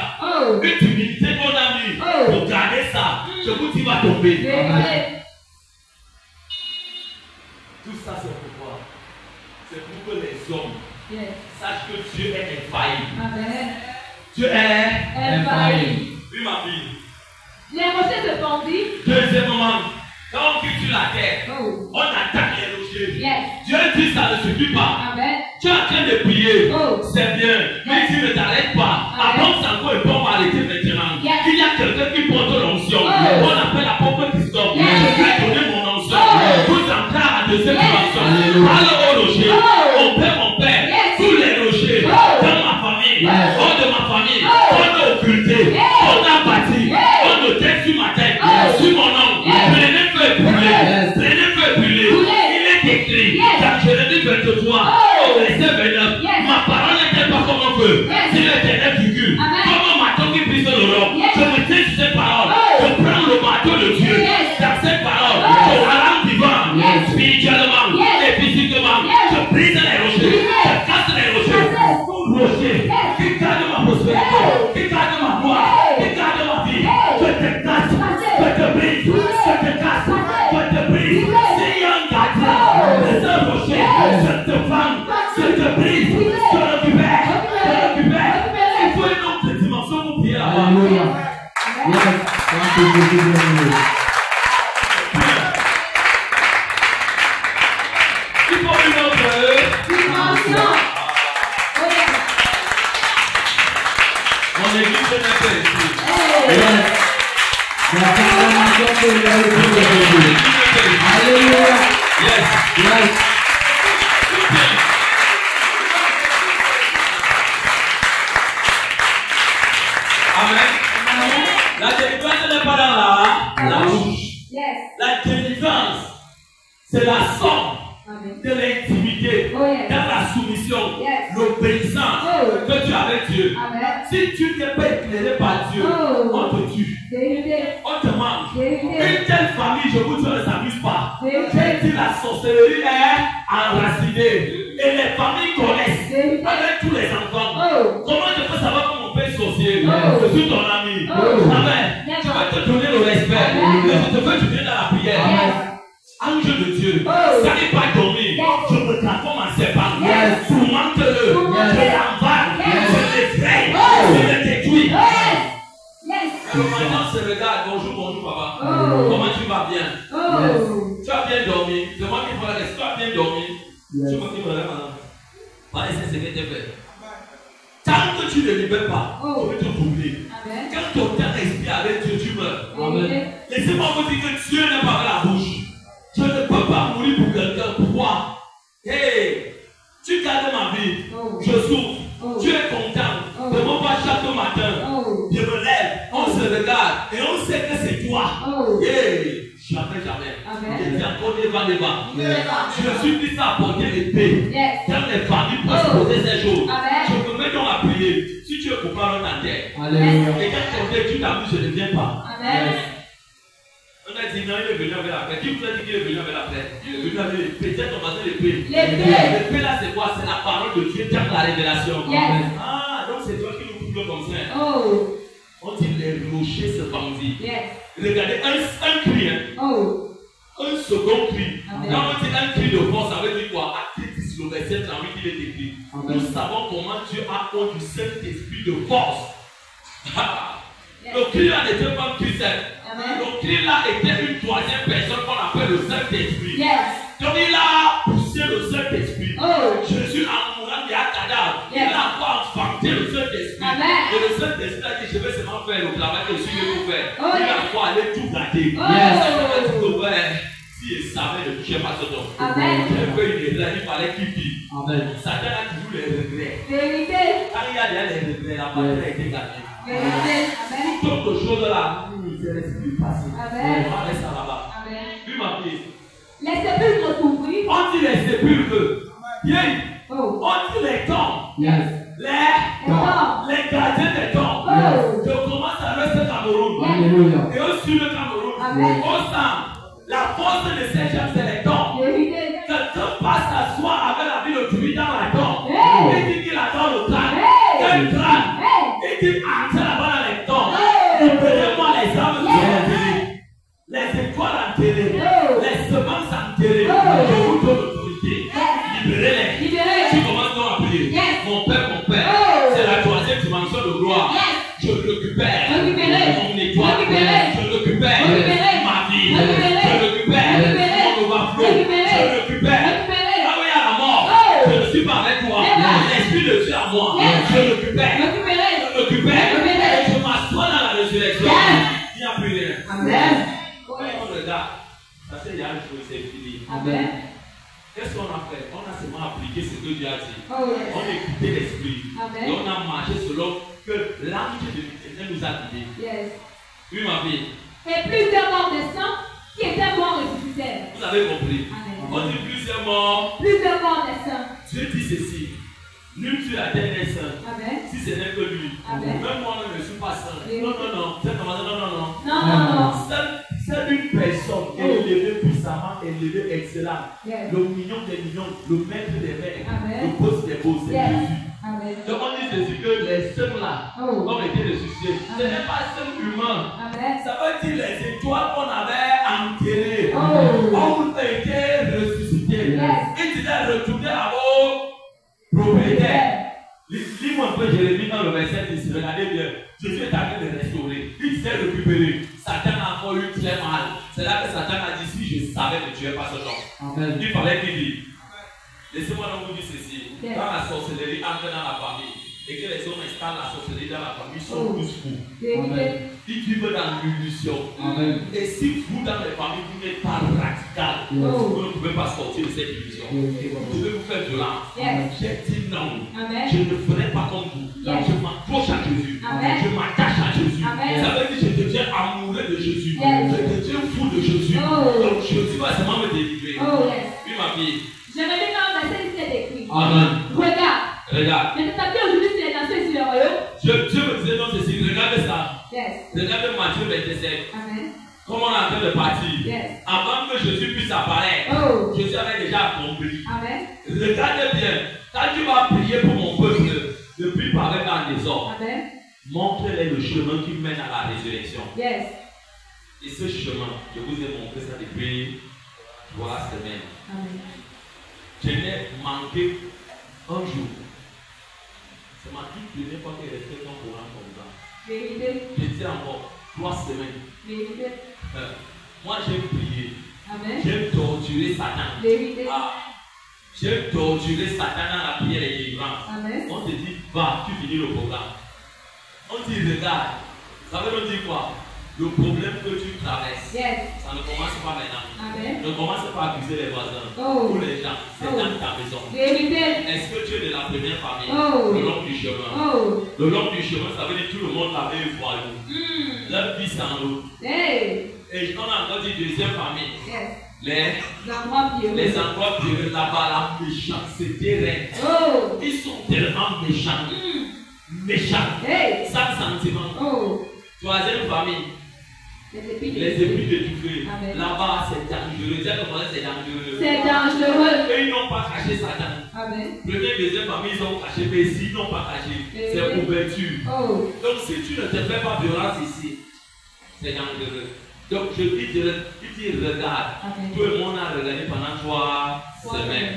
une humilité qu'on a mis, pour garder ça, je vous dis, va tomber. Tout ça, c'est pourquoi? C'est pour que les hommes sachent que Dieu est infaillible. Dieu est infaillible. Oui, ma fille. Les rochers se fendit. Deuxièmement, quand on quitte sur la terre, on attaque les rochers. Dieu dit ça ne suffit pas. Tu es en train de prier, c'est bien, mais tu ne t'arrêtes pas. Avant ça, encore et pas m'arrêter maintenant. Il y a quelqu'un qui porte l'onction. On appelle l'apôtre Christophe. Je vais donner mon onction. Tout entrer à deuxième dimension. Parle au rocher. Mon père, tous les rochers dans ma famille, hors de ma famille, on a occulté, on a bâti, on a tête sur ma tête, sur mon nom. Prenez feu brûler. Il est écrit dans Jérémie 23, au verset 29, ma parole n'était pas comme un feu. Si l'Éternel figure, comme un marteau qui brise l'Europe, je me tiens sur cette parole. Je prends le marteau de Dieu dans cette parole. Je la rends vivant, spirituellement et physiquement. Je brise les rochers, je casse les rochers. Tout rocher qui garde ma prospérité, qui garde ma gloire, qui garde ma vie, je te casse, je te brise, je te casse, je te brise. Si y a un gardien de ce rocher, je te vends, je te brise, je le libère. Il faut une autre dimension. Mon église n'est pas ici. Alléluia. Yes. Yes. Amen. La délivrance n'est pas dans la bouche. Yes. La délivrance, c'est la somme Amen. de l'intimité, Oh, yes. dans la soumission, Yes. l'obéissance Oh. que tu as avec Dieu. Amen. Si tu n'es pas éclairé par Dieu, Oh. on te tue, Vérité. on te mange. Vérité. Une telle famille, je vous dis, on ne s'amuse pas. Vérité. J'ai dit la sorcellerie est enracinée. Et les familles connaissent Vérité. avec tous les enfants. Oh. Comment je peux savoir que mon père est sorcier? Oh. Je suis ton ami. Oh. Amen. Je vais te donner le respect. Amen. Et je te veux du bien dans la prière. Yes. Ange de Dieu, Oh. ça n'est pas dormir. Yes. Je me transforme en serpent. Yes. Tourmente-le. Tourmente-le. Je l'envale. Yes. Je l'effraie. Oh. Je le détruis. Oh, yes. Yes. Le matin se regarde. Bonjour, bonjour, papa. Oh. Comment tu vas bien? Oh. Tu as bien dormi. C'est moi qui prends la question. Tu as bien dormi. Yes. C'est moi qui me relève maintenant. Voilà, c'est ce que tu fais. Tant que tu ne libères pas, Oh. je vais te doubler. Amen. Quand ton temps respire avec Dieu, tu meurs. Vérité. Laissez-moi vous dire que Dieu n'est pas avec la bouche. Je ne peux pas mourir pour quelqu'un. Pourquoi? Hey, tu gardes ma vie. Oh. Je souffre. Oh. Tu es content. Oh. De mon pas chaque matin. Oh. Je me lève. On se regarde. Et on sait que c'est toi. Oh. Hey, jamais, jamais. Amen. Et bien, on y va, on y va. Yes. Je suis plus à apporter l'épée. Yes. Dans les familles pour se poser ces jours. Amen. Je me mets donc à prier. Si tu es coupable, on t'enterre. Alléluia. Et quand tu t'amuses, je ne viens pas. Amen. On a dit non, il est venu avec la paix. Qui vous a dit qu'il est venu avec la paix? Il est venu avec l'épée. Tiens ton matin l'épée. L'épée. L'épée là, c'est quoi? C'est la parole de Dieu dans la révélation. Yes. Ah, donc c'est toi qui nous couvre comme ça. Oh. On dit les rochers se bandit. Yes. Regardez, un cri, hein. Oh. Un second cri. Amen. Quand on dit un cri de force, ça veut dire quoi? Acte 10, le verset 38, il est écrit. Amen. Nous savons comment Dieu a honte du Saint-Esprit de force. Le cri là n'était pas un cri seul. Amen. Le cri là était une troisième personne qu'on appelle le Saint-Esprit. Yes. Donc il a poussé le Saint-Esprit. Oh. Jésus en mourant, il a cadavre. Yes. Il a encore enfanté le Saint-Esprit. Amen. Et le Saint-Esprit a dit, je vais seulement faire le travail que je suis venu pour faire. Oh, Il yes. a encore aller tout gâter. Oh. Yes. Si il savait, ne touchez pas ce don. Amen. J'ai fait une erreur, il fallait qu'il vive. Amen. Satan a toujours les regrets. Vérité. Quand il y a déjà les regrets, la parole a été gâtée. Vérité. Amen. Toute autre chose là, c'est l'esprit passé. Amen. On va rester là-bas. Amen. Lui m'a dit, Les sépulcres s'ouvrirent. on dit les sépulcres. Bien. Oh. On dit les tombes. Yes. Les gardiens des tombes. Oh. Je commence à rester au Cameroun. Alléluia. Et aussi le Cameroun. Amen. Au sang. La force de ces gens, c'est les tombes. Vérité. Quelqu'un passe s'asseoir avec la vie de Dieu dans la tombe. Hey. Il dit qu'il adore le crâne. Hey. Quel crâne? Hey. Il dit entrez là-bas dans les tombes. Hey. Libérez-moi les âmes qui Yes. sont enterrées. Les étoiles enterrées. Oh. Les semences enterrées. Oh. Je vous donne l'autorité. Libérez-les. Libéré. Tu commences donc à prier. Yes. Mon Père, Oh. c'est la troisième dimension de gloire. Yes. Je le récupère. Récupérez. Mon étoile. Récupérez. Je le récupère. Récupérez. Ma vie. Récupérez. Je le récupère. Récupérez. Mon overflow. Récupérez. Je le récupère. Récupérez. Là où il y a la mort, Oh. je ne suis pas avec toi. Yes. L'esprit de Dieu à moi. Yes. Je le récupère. Récupéré. Je le récupère. Récupérez. Et je m'assois dans la résurrection. Yes. Il n'y a plus rien. Amen. Quand on regarde, ça c'est il y a un jour, c'est fini. Amen. Qu'est-ce qu'on a fait? On a seulement appliqué ce que Dieu a dit. Oh, yes. On a écouté l'esprit. Amen. Et on a marché selon que l'ange de l'Éternel nous a guidés. Yes. Oui, ma vie. Et plusieurs morts de sang qui étaient morts ressuscitèrent. Vous avez compris. Amen. On dit plusieurs morts. Plusieurs morts de sang. Dieu dit ceci. Nul sur la terre n'est saint. Amen. Si ce n'est que lui. Amen. Même moi ne suis pas saint. Oui. Non, non, non. C'est comment? Non, non, non. Non, non, non. C'est une personne élevée puissamment, élevée, excellente. Yes. Le million des millions, le maître des maîtres, Amen. le boss des boss, c'est Yes. Jésus. Amen. Donc on dit Jésus que les seuls là Oh. ont été ressuscités. Ce Amen. n'est pas seul humain. Amen. Ça veut dire les étoiles qu'on avait enterrées Oh. ont été ressuscitées. Yes. Ils disaient retourner à vos propriétaires. Lis-moi un peu Jérémie dans le verset 10. Regardez bien. Jésus est en train de restaurer. Il disait récupérer, Satan a encore eu très mal. C'est là que Satan a dit, si je savais que tu es pas ce homme. Il fallait qu'il dise. Laissez-moi donc vous dire ceci. Quand la sorcellerie entre dans la famille et que les hommes installent la sorcellerie dans la famille, ils sont tous fous. Ils vivent dans l'illusion. Et si vous, dans les familles, vous n'êtes pas radical, vous ne pouvez pas sortir de cette illusion. Vous devez vous faire violence. J'ai dit non. Je ne ferai pas comme vous. Je m'accroche à Jésus. Je m'attache à Jésus. Ça veut dire que je deviens amoureux de Jésus. Je deviens fou de Jésus. Donc Jésus va seulement me délivrer. Oui, ma fille. J'aimerais bien dans le verset ici est écrit. Amen. Regarde. Regarde. Je te tapis aujourd'hui sur les nations et sur le royaume. Dieu me disait non, ceci. Regarde ça. Yes. Regarde Matthieu 27. Amen. Comment on est en train de partir. Yes. Avant que Jésus puisse apparaître, Jésus avait déjà accompli. Amen. Regardez bien. Quand tu vas prier pour mon peuple, ne prie pas avec un désordre. Amen. Montre-les le chemin qui mène à la résurrection. Yes. Et ce chemin, je vous ai montré ça depuis 3 semaines. Amen. Je n'ai manqué un jour. C'est ma toute première fois que je restais dans le programme comme ça. Vérité. Je dis encore 3 semaines. Vérité. Moi j'ai prié. Amen. J'ai torturé Satan. Vérité. J'ai torturé Satan dans la prière et délivrance. Amen. On te dit, va, tu finis le programme. On dit, regarde. Ça veut nous dire quoi? Le problème que tu traverses, ça ne commence pas maintenant. Amen. Ne commence pas à accuser les voisins ou les gens. C'est dans ta maison. Vérité. Est-ce que tu es de la première famille? Le long du chemin. Le long du chemin, ça veut dire que tout le monde l'avait eu pour nous. Leur vie, c'est en nous. Et on a encore dit deuxième famille. Les endroits pieux, là-bas, la méchanceté règne. Ils sont tellement méchants. Méchants. Sans sentiment. Troisième famille. Les épis de Dufeu. Là-bas, c'est dangereux. C'est dangereux. C'est dangereux. Et ils n'ont pas caché Satan. Amen. Première, deuxième famille, ils ont caché, mais s'ils n'ont pas caché, c'est ouverture. Donc, si tu ne te fais pas violence ici, c'est dangereux. Donc, je dis, regarde. Tout le monde a regardé pendant 3 semaines.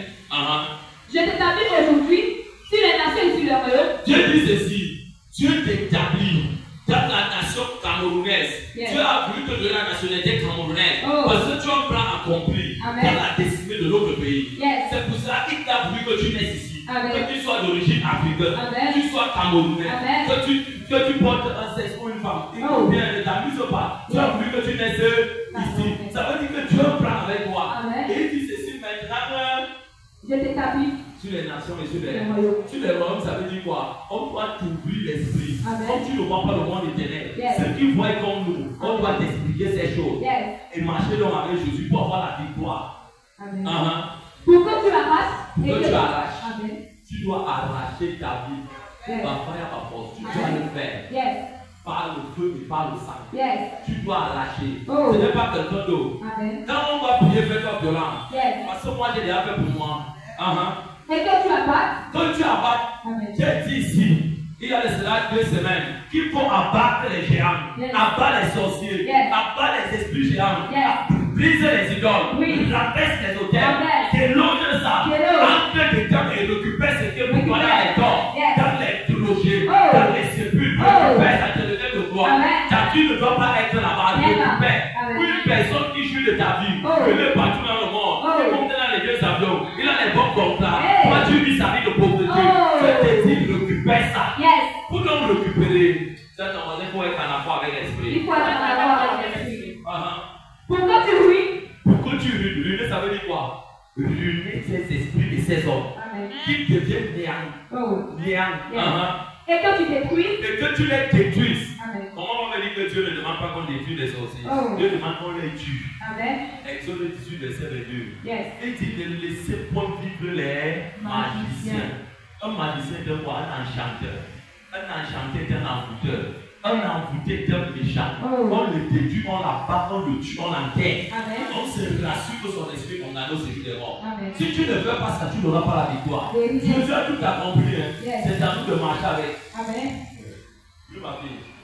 Je t'établis aujourd'hui sur les nations et sur le royaume. Dieu dit ceci. Dieu t'établit dans la nation camerounaise. Dieu a voulu te donner la nationalité camerounaise. Parce que tu as un plan accompli dans la destinée de l'autre pays. C'est pour ça qu'il t'a voulu que tu naisses ici. Que tu sois d'origine africaine, que tu sois camerounais, que tu portes un sexe ou une femme. Il bien, ne t'amuse pas. Tu as voulu que tu naisses ici. Ça veut dire que Dieu a un plan avec toi. Et il dit ceci maintenant. Je t'établis sur les nations et sur les royaumes, ça veut dire quoi? On doit t'ouvrir l'esprit. Comme tu ne vois pas le monde éternel, ceux qui voient comme nous, on doit t'expliquer ces choses. Et marcher donc avec Jésus pour avoir la victoire. Pourquoi tu arraches? Tu dois arracher ta vie. Par fire, par force. Tu dois le faire. Par le feu et par le sang. Tu dois arracher. Ce n'est pas quelqu'un d'autre. Quand on va prier, fais-toi violent. Parce que moi, j'ai déjà fait pour moi. Et quand tu abattes, j'ai dit ici, il y a de cela 2 semaines, qu'il faut abattre les géants, abattre les sorciers, abattre les esprits géants, briser les idoles, rabaisse les hôtels, déloge ça, entre dedans et récupère ce que pour toi dans les corps, dans les logés, dans les sépulcres, récupère ça te devient de toi. Car tu ne dois pas être là-bas, récupère. Une personne qui joue de ta vie, qui est partout dans le monde, qui monte dans les vieux avions, il a les bons contrats. Toi, tu vis sa vie de pauvreté. Je te dis, récupère ça. Pour donc récupérer, cet homme, il faut être en accord avec l'esprit. Il faut être en accord avec l'esprit. Pourquoi tu ruines? Pourquoi tu ruines? Ruiner, ça veut dire quoi? Ruiner ces esprits et ces hommes qui deviennent néant. Et que tu détruis? Et que tu les détruises. Comment on va dire que Dieu ne demande pas qu'on détruise les sorciers? Dieu demande qu'on les tue. Exode 18, verset 22. Il dit de laisser point vivre les magiciens. Un magicien est quoi? Un enchanteur. Un enchanteur est un envoûteur. Un envoûté est un méchant. On le détruit, on l'abat, on le tue, on l'enterre. On se rassure que son esprit condamné au séjour des morts. Si tu ne fais pas ça, tu n'auras pas la victoire. Jésus a tout accompli. C'est à nous de marcher avec.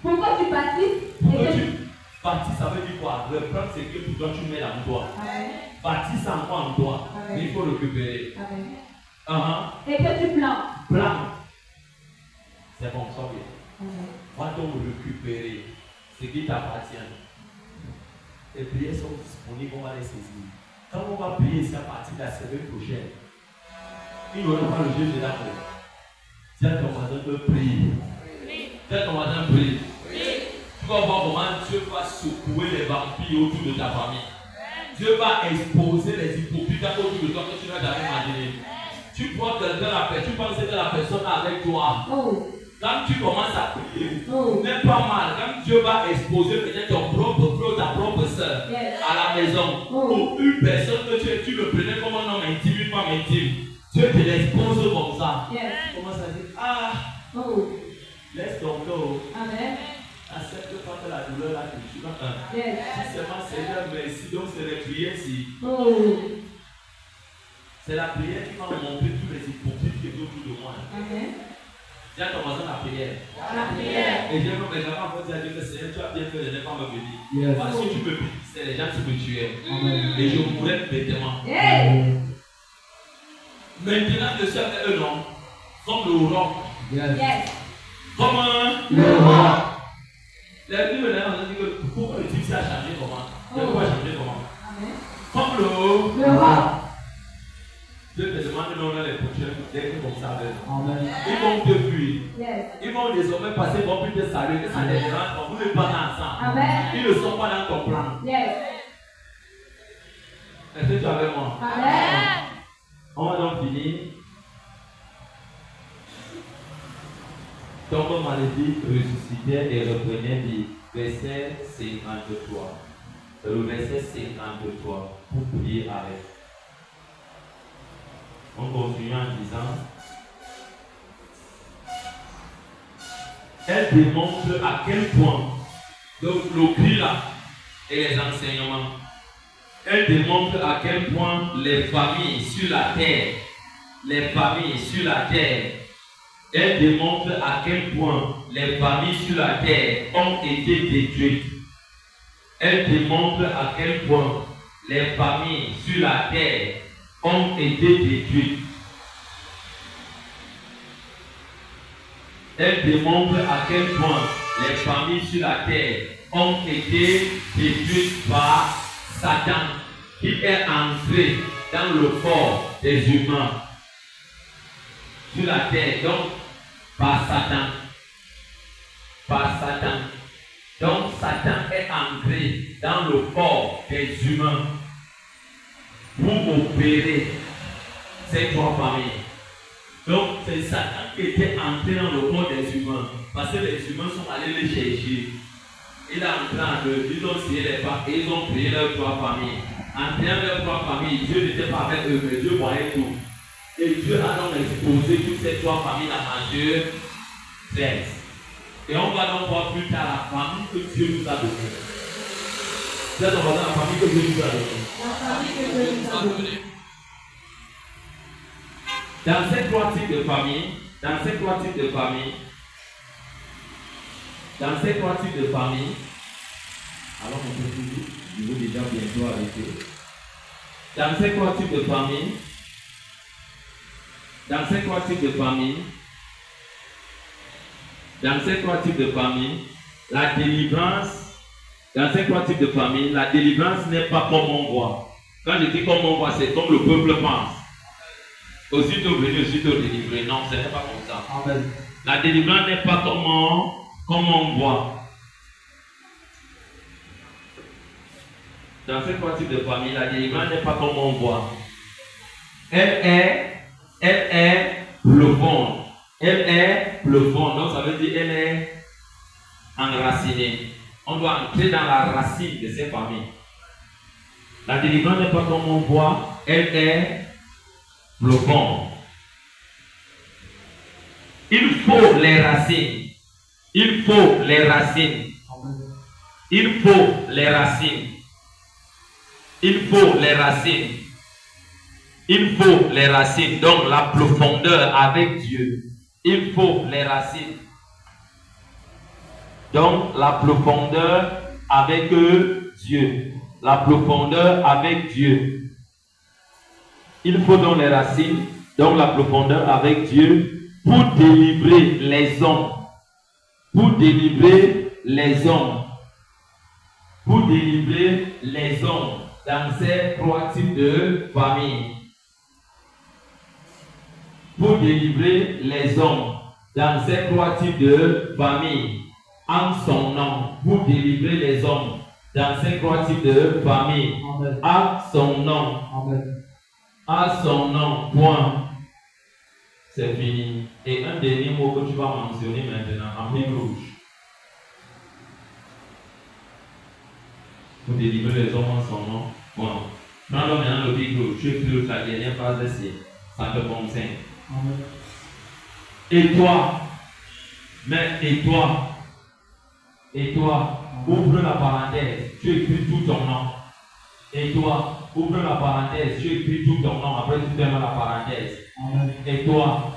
Pourquoi tu bâtis? Pourquoi tu bâtis, ça veut dire quoi? Reprendre ce que pour toi tu mets dans toi. Bâtis ça encore en toi. Mais il faut récupérer. Et que tu plantes? Plante. C'est bon, ça vient. Va donc récupérer ce ce qui t'appartient. Les prières sont disponibles, on va les saisir. Quand on va prier ici à partir de la semaine prochaine, il n'y aura pas le jeu de la paix. Dis à ton voisin de prier. Dis à ton voisin de prier. Tu vas voir comment Dieu va secouer les vampires autour de ta famille. Dieu va exposer les hypocrites autour de toi que tu n'as jamais imaginé. Tu vois quelqu'un la paix, tu penses que la personne est avec toi. Quand tu commences à prier, n'est pas mal. Quand Dieu va exposer peut-être ton propre frère, ta propre soeur à la maison, ou une personne que tu le prenais comme un homme intime, une femme intime, Dieu te l'expose comme ça. Tu commences à dire, laisse ton corps. Amen. Accepte pas que la douleur là que tu vas. Si seulement Seigneur, merci. Donc c'est les prières ici. C'est la prière qui va montrer tous les hypocrites qui sont autour de moi. Dis à ton voisin la prière. Et j'ai même également dire à Dieu que Seigneur, tu as bien fait de ne pas me bénir. Parce que tu me bénis, c'est les gens qui me tuaient. Et je mourrais bêtement. Maintenant, je suis avec eux, non? Comme le roc. Comme le roc. La Bible on dit que pourquoi le type a changé comment? Le roi a changé comment? Comme le roc. Dieu te demande de nous les prochains d'être comme ça avec. Ils vont te fuir. Ils vont désormais passer pour plus de salut. Que ça les dérange pas. Vous ne pas ensemble. Ils ne sont pas dans ton plan. Est-ce que tu es avec moi? On va donc finir. Tombe maladie, ressuscitez et reprenez vie. Verset 53. Le verset 53. Pour prier avec. On continue en disant, elle démontre à quel point, donc le cri là et les enseignements, elle démontre à quel point les familles sur la terre, elle démontre à quel point les familles sur la terre ont été détruites. Elle démontre à quel point les familles sur la terre ont été détruites. Elle démontre à quel point les familles sur la terre ont été détruites par Satan, qui est entré dans le corps des humains sur la terre, donc par Satan. Donc Satan est entré dans le corps des humains pour opérer ces trois familles. Donc c'est Satan qui était entré dans le corps des humains, parce que les humains sont allés les chercher. Il est entré en eux, ils ont scié les pas et ils ont créé leurs trois familles. En créant leurs trois familles, Dieu n'était pas avec eux, mais Dieu voyait tout. Et Dieu a donc exposé toutes ces trois familles dans Matthieu 13. Et on va donc voir plus tard la famille que Dieu nous a donnée. C'est la famille que Dieu nous a donnée. Dans ces trois types de familles, alors on peut tout dire, je veux déjà bientôt arrêter. Dans ces trois types de familles, la délivrance n'est pas comme on voit. Quand je dis comme on voit, c'est comme le peuple pense. Aussitôt venu, aussitôt délivré. Non, ce n'est pas comme ça. Amen. La délivrance n'est pas comme on voit. Dans ces trois types de familles, la délivrance n'est pas comme on voit. Elle est profonde. Donc ça veut dire elle est enracinée. On doit entrer dans la racine de ces familles. La délivrance n'est pas comme on voit, elle est profonde. Il faut les racines. Donc la profondeur avec Dieu. Il faut les racines. Donc la profondeur avec Dieu. Il faut donc les racines, donc la profondeur avec Dieu pour délivrer les hommes. pour délivrer les hommes dans ces trois types de familles. Pour délivrer les hommes dans ces trois types de familles. En son nom, pour délivrer les hommes dans ces trois types de familles. À son nom. À son nom. Point. C'est fini. Et un dernier mot que tu vas mentionner maintenant en ligne rouge. Pour délivrer les hommes en son nom. Bon. Prends-le maintenant le big rouge. Tu écris la dernière phrase ici. Ça te concerne. Et toi, mais et toi, ouvre la parenthèse, tu écris tout ton nom. Et toi, ouvre la parenthèse, tu écris tout ton nom, après tu fermes la parenthèse. Et toi,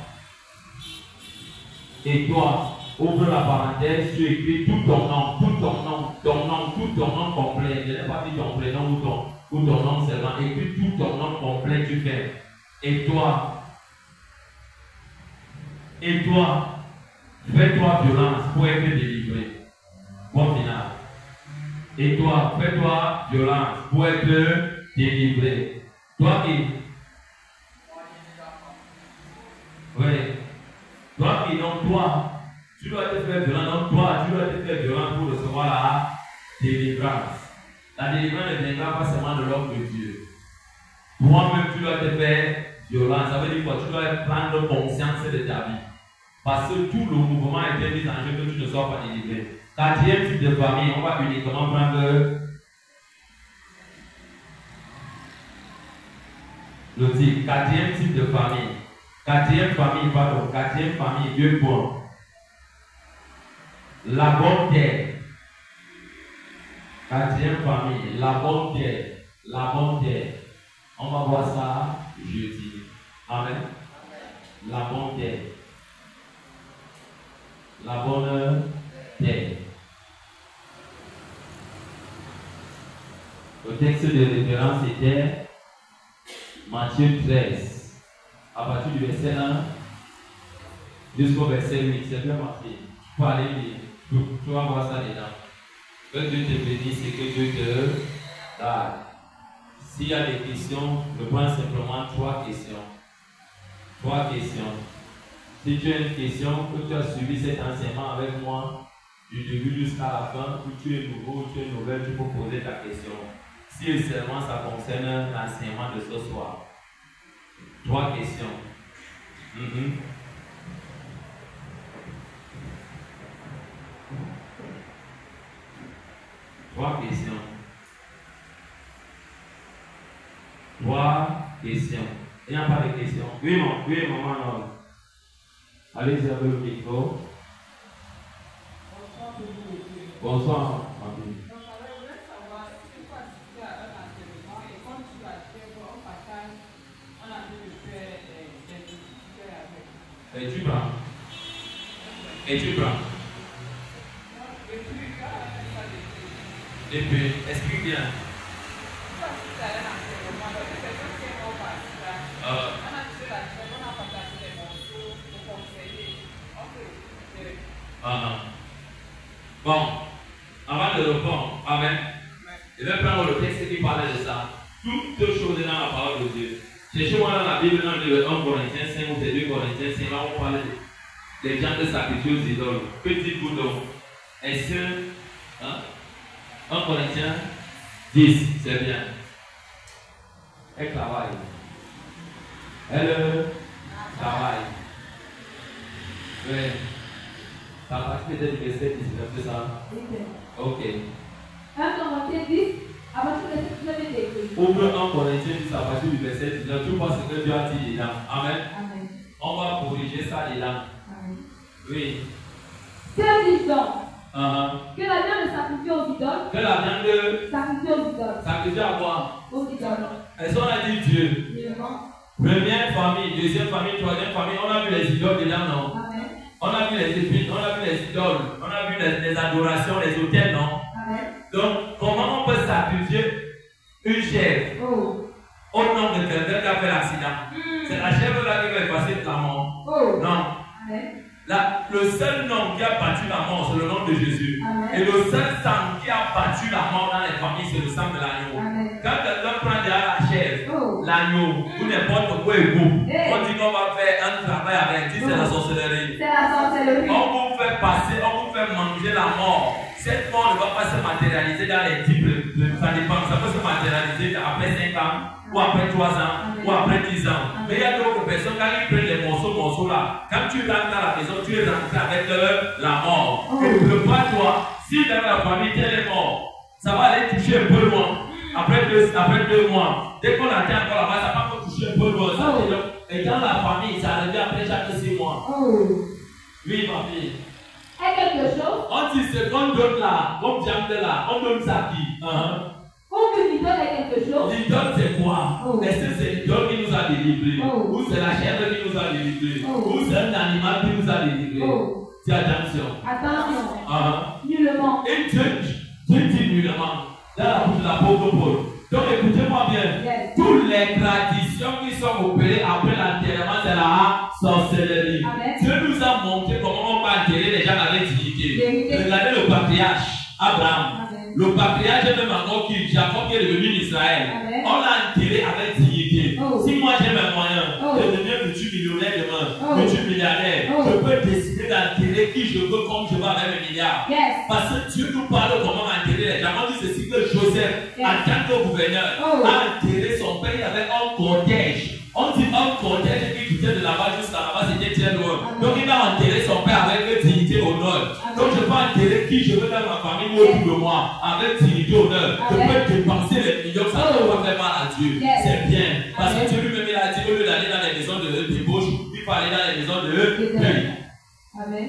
ouvre la parenthèse, tu écris tout ton nom, tout ton nom complet. Je n'ai pas dit ton prénom ou ton nom seulement, écris tout ton nom complet, tu fais. Et toi, fais-toi violence pour être délivré. Bon final. Et toi, fais-toi violence pour être délivré. Toi qui. Oui. Toi qui, donc toi, tu dois te faire violence. Donc toi, tu dois te faire violence pour recevoir la délivrance. La délivrance ne viendra pas seulement de l'homme de Dieu. Toi-même, tu dois te faire violence. Ça veut dire quoi? Tu dois prendre conscience de ta vie. Parce que tout le mouvement a été mis en jeu que tu ne sois pas délivré. Quatrième type de famille, on va uniquement prendre le type. Quatrième type de famille. Quatrième famille, deux points. La bonne terre. Quatrième famille, la bonne terre. On va voir ça jeudi. Amen. La bonne terre. La bonne terre. Le texte de référence était Matthieu 13, à partir du verset 1 jusqu'au verset 8. C'est bien marqué. Tu peux aller lire. Tu vas voir ça dedans. Que Dieu te bénisse et que Dieu te donne. S'il y a des questions, je prends simplement trois questions. Si tu as une question, que tu as suivi cet enseignement avec moi du début jusqu'à la fin, ou tu es nouveau, ou tu es nouvelle, tu peux poser ta question. Si seulement ça concerne l'enseignement de ce soir. Trois questions. Trois questions. Il n'y a pas de questions. Oui, maman, non. Allez, vous avez le micro. Bonsoir, mamie. Et tu prends. Et puis, explique bien. Bon, avant de répondre, amen. Je vais prendre le texte qui parlait de ça. Toutes choses dans la parole de Dieu. Cherchez-moi dans la Bible, dans le 1 Corinthiens 5 ou 2 Corinthiens 5, là on parle des gens de sacrifier aux idoles. Que dites-vous donc? Est-ce que 1 Corinthiens 10, c'est bien. Elle travaille. Oui. Ça passe peut-être du verset 19, c'est ça? Oui. Ok. 1 Corinthiens 10, à partir du verset 19 et ouvre 1 Corinthiens 10 à partir du verset 19. Tu vois ce que Dieu a dit dedans. Amen. On va corriger ça dedans. Amen. Oui. Que dis donc? Que la viande sacrifiée aux idoles. Que la viande sacrifiée aux idoles. Sacrifiée à quoi? Aux idoles. Est-ce qu'on a dit Dieu? Première famille, deuxième famille, troisième famille, on a vu les idoles dedans, non? Amen. On a vu les épines, on a vu les idoles, on a vu les adorations, les autels, non? Amen. Donc, comment on peut sacrifier une chèvre au nom de quelqu'un qui a fait l'accident? C'est la chèvre là qui va effacer ta mort. Non. Amen. Le seul nom qui a battu la mort, c'est le nom de Jésus. Amen. Et le seul sang qui a battu la mort dans les familles, c'est le sang de l'agneau. Quand quelqu'un prend derrière la chaise, l'agneau, ou n'importe quoi est beau, on dit qu'on va faire un travail avec, dit c'est la sorcellerie. C'est la sorcellerie. On vous fait passer, on vous fait manger la mort. Cette mort ne va pas se matérialiser dans les types, ça dépend, ça peut se matérialiser après 5 ans, ou après 3 ans, ou après 10 ans. Mais il y a d'autres personnes, quand ils prennent les morceaux là, quand tu rentres dans la maison, tu es rentré avec la mort. Et prépare-toi, si dans la famille tel est mort, ça va aller toucher un peu loin. Après 2 mois, dès qu'on attend encore là-bas, ça va pas toucher un peu loin. Et dans la famille, ça arrive après chaque 6 mois. Oui, ma fille. Est quelque chose? On dit ce qu'on donne là, comme Diable là, on donne ça à qui? Quand l'idole est quelque chose? L'idole c'est quoi? Est-ce que c'est l'idole qui nous a délivrés? Ou c'est la chèvre qui nous a délivrés? Ou c'est un animal qui nous a délivrés? Dis attention. Attention. Nullement. Et Dieu dit nullement dans la bouche de l'apôtre Paul. Donc écoutez-moi bien. Yes. Toutes les traditions qui sont opérées après l'enterrement, c'est la sorcellerie. Amen. Dieu nous a montré comment on va enterrer les gens avec dignité. Regardez le patriarche Abraham. Amen. Le patriarche même encore qui Jacob qui est devenu Israël. Amen. On l'a enterré avec dignité. Si moi j'ai mes moyens de devenir multimillionnaire demain, multimilliardaire, je peux décider d'enterrer qui je veux comme je veux avec mes milliards. Yes. Parce que Dieu nous parle comment enterrer les gens. On dit ceci que Joseph, en tant que gouverneur, a enterré son père avec un cortège. On dit un cortège qui quittait de là-bas jusqu'à là-bas, c'était très loin. Donc il a enterré son père avec dignité, honneur. Donc je peux enterrer qui je veux dans ma famille ou autour de moi, avec dignité, honneur. Je peux dépenser les millions, ça ne va pas faire mal à Dieu. C'est bien. Parce que Dieu lui-même il a dit, au lieu d'aller dans les maisons de débauche, il faut aller dans les maisons de paix. Amen.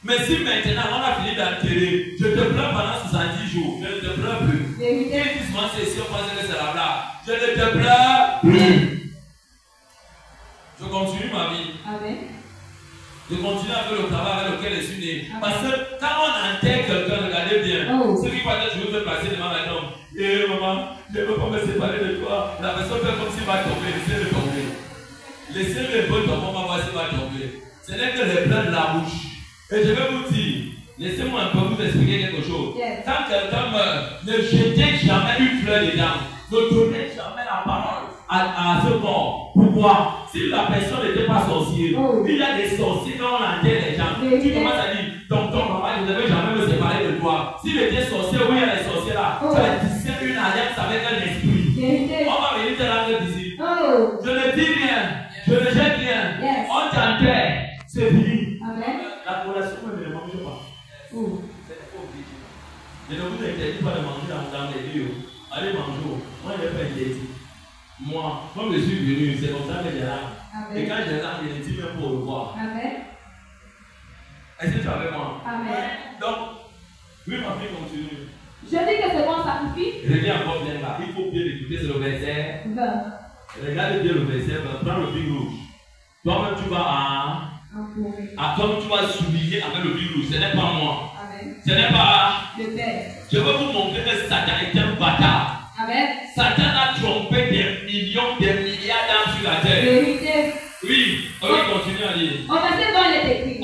Mais si maintenant on a fini d'enterrer, je te pleure pendant 70 jours, je ne te pleure plus. Ils disent moi c'est si on pense que c'est la blague. Je ne te pleure plus. Je continue ma vie. Amen. Je continue avec le travail avec lequel je suis né. Parce que quand on enterre quelqu'un, regardez bien. Ce qui va dire, je veux te placer devant la tombe. Et maman, je ne veux pas me séparer de toi. La personne fait comme s'il va tomber, laissez-le tomber. Laissez-le un peu tomber, on va voir s'il va tomber. Ce n'est que les pleurs de la bouche. Et je vais vous dire, laissez-moi un peu vous expliquer quelque chose. Quand quelqu'un meurt, ne jetez jamais une fleur dedans. Ne donnez jamais la parole à ce corps. Pourquoi? Si la personne n'était pas sorcière, il y a des sorciers quand on enterre les gens. Tu commences à dire, tonton, maman, je ne devais jamais me séparer de toi. S'il était sorcier, oui, il y a des sorciers là. Tu vas tisser une alliance avec un esprit. On va venir te rendre d'ici. Je ne dis rien. Je ne jette rien. On t'enterre. C'est fini. La relation ne me mange pas. C'est faux. Je ne vous interdis pas de manger dans les lieux. Allez manger. Moi, je n'ai pas interdit. Moi, comme je suis venu, c'est comme ça que j'ai là. Et quand j'ai là, je ne dis même pour le voir. Est-ce que tu es avec moi? Amen. Donc, oui, ma fille continue. Je dis que c'est bon sacrifice. Reviens encore bien là. Il faut bien écouter, c'est le verset 20. Regarde bien le verset 20. Prends le fil rouge. Toi-même, tu vas comme tu vas souligner avec le fil rouge. Ce n'est pas moi. Amen. Ce n'est pas le Père. Je vais vous montrer que Satan est un bâtard. Amen. Satan a trompé des millions, des milliards d'âmes sur la terre. Vérité. Oui, on va continuer à lire. Au verset 20, il est écrit.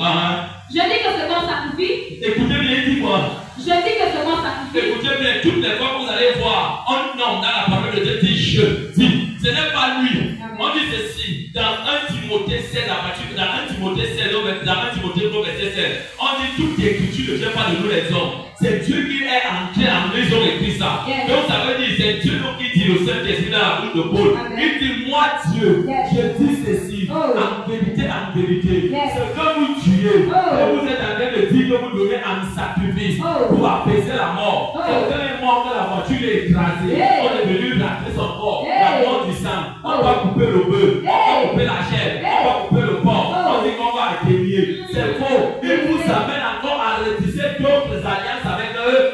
Je dis que c'est bon sacrifice. Écoutez bien, il dit quoi? Je dis que c'est bon sacrifice. Écoutez bien, toutes les fois que vous allez voir un homme dans la parole de Dieu dit je dis, ce n'est pas lui. Amen. On dit ceci, dans 1 Timothée 16, dans 1 Timothée 16, dans 1 Timothée 2, verset 16, on dit toute écriture ne vient pas de nous les hommes. C'est Dieu qui est entré en nous, ils ont écrit ça. Yes. Donc ça veut dire, c'est Dieu qui dit le Saint-Esprit dans la bouche de Paul. Amen. Il dit, moi Dieu, je dis ceci, en vérité, ce que vous tuez, que vous êtes en train de dire que vous donnez en sacrifice pour apaiser la mort. Quelqu'un est mort, que la voiture est écrasée, on est venu rentrer son corps, la mort du sang, on va couper le bœuf, on va couper la chair, on va couper le porc, on dit qu'on va atténuer. C'est faux. Il vous amène encore à rétisser d'autres alliances avec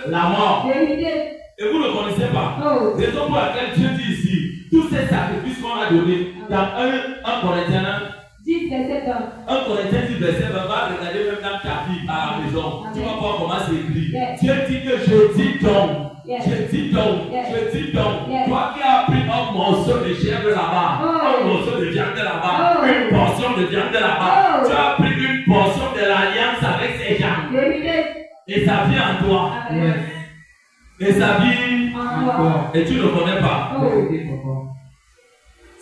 la mort. Et vous ne connaissez pas. Raison pour laquelle Dieu dit ici, tous ces sacrifices qu'on a donnés dans 1 Corinthiens 10, verset 1. 1 Corinthiens 10, verset 20, va regarder même dans ta Bible à la maison. Tu vas voir comment c'est écrit. Dieu dit que je dis donc. Je dis donc. Toi qui as pris un morceau de chèvre là-bas, un morceau de viande là-bas, une portion de viande là-bas, tu as pris une portion toi. Et sa vie en toi. Et tu ne le connais pas.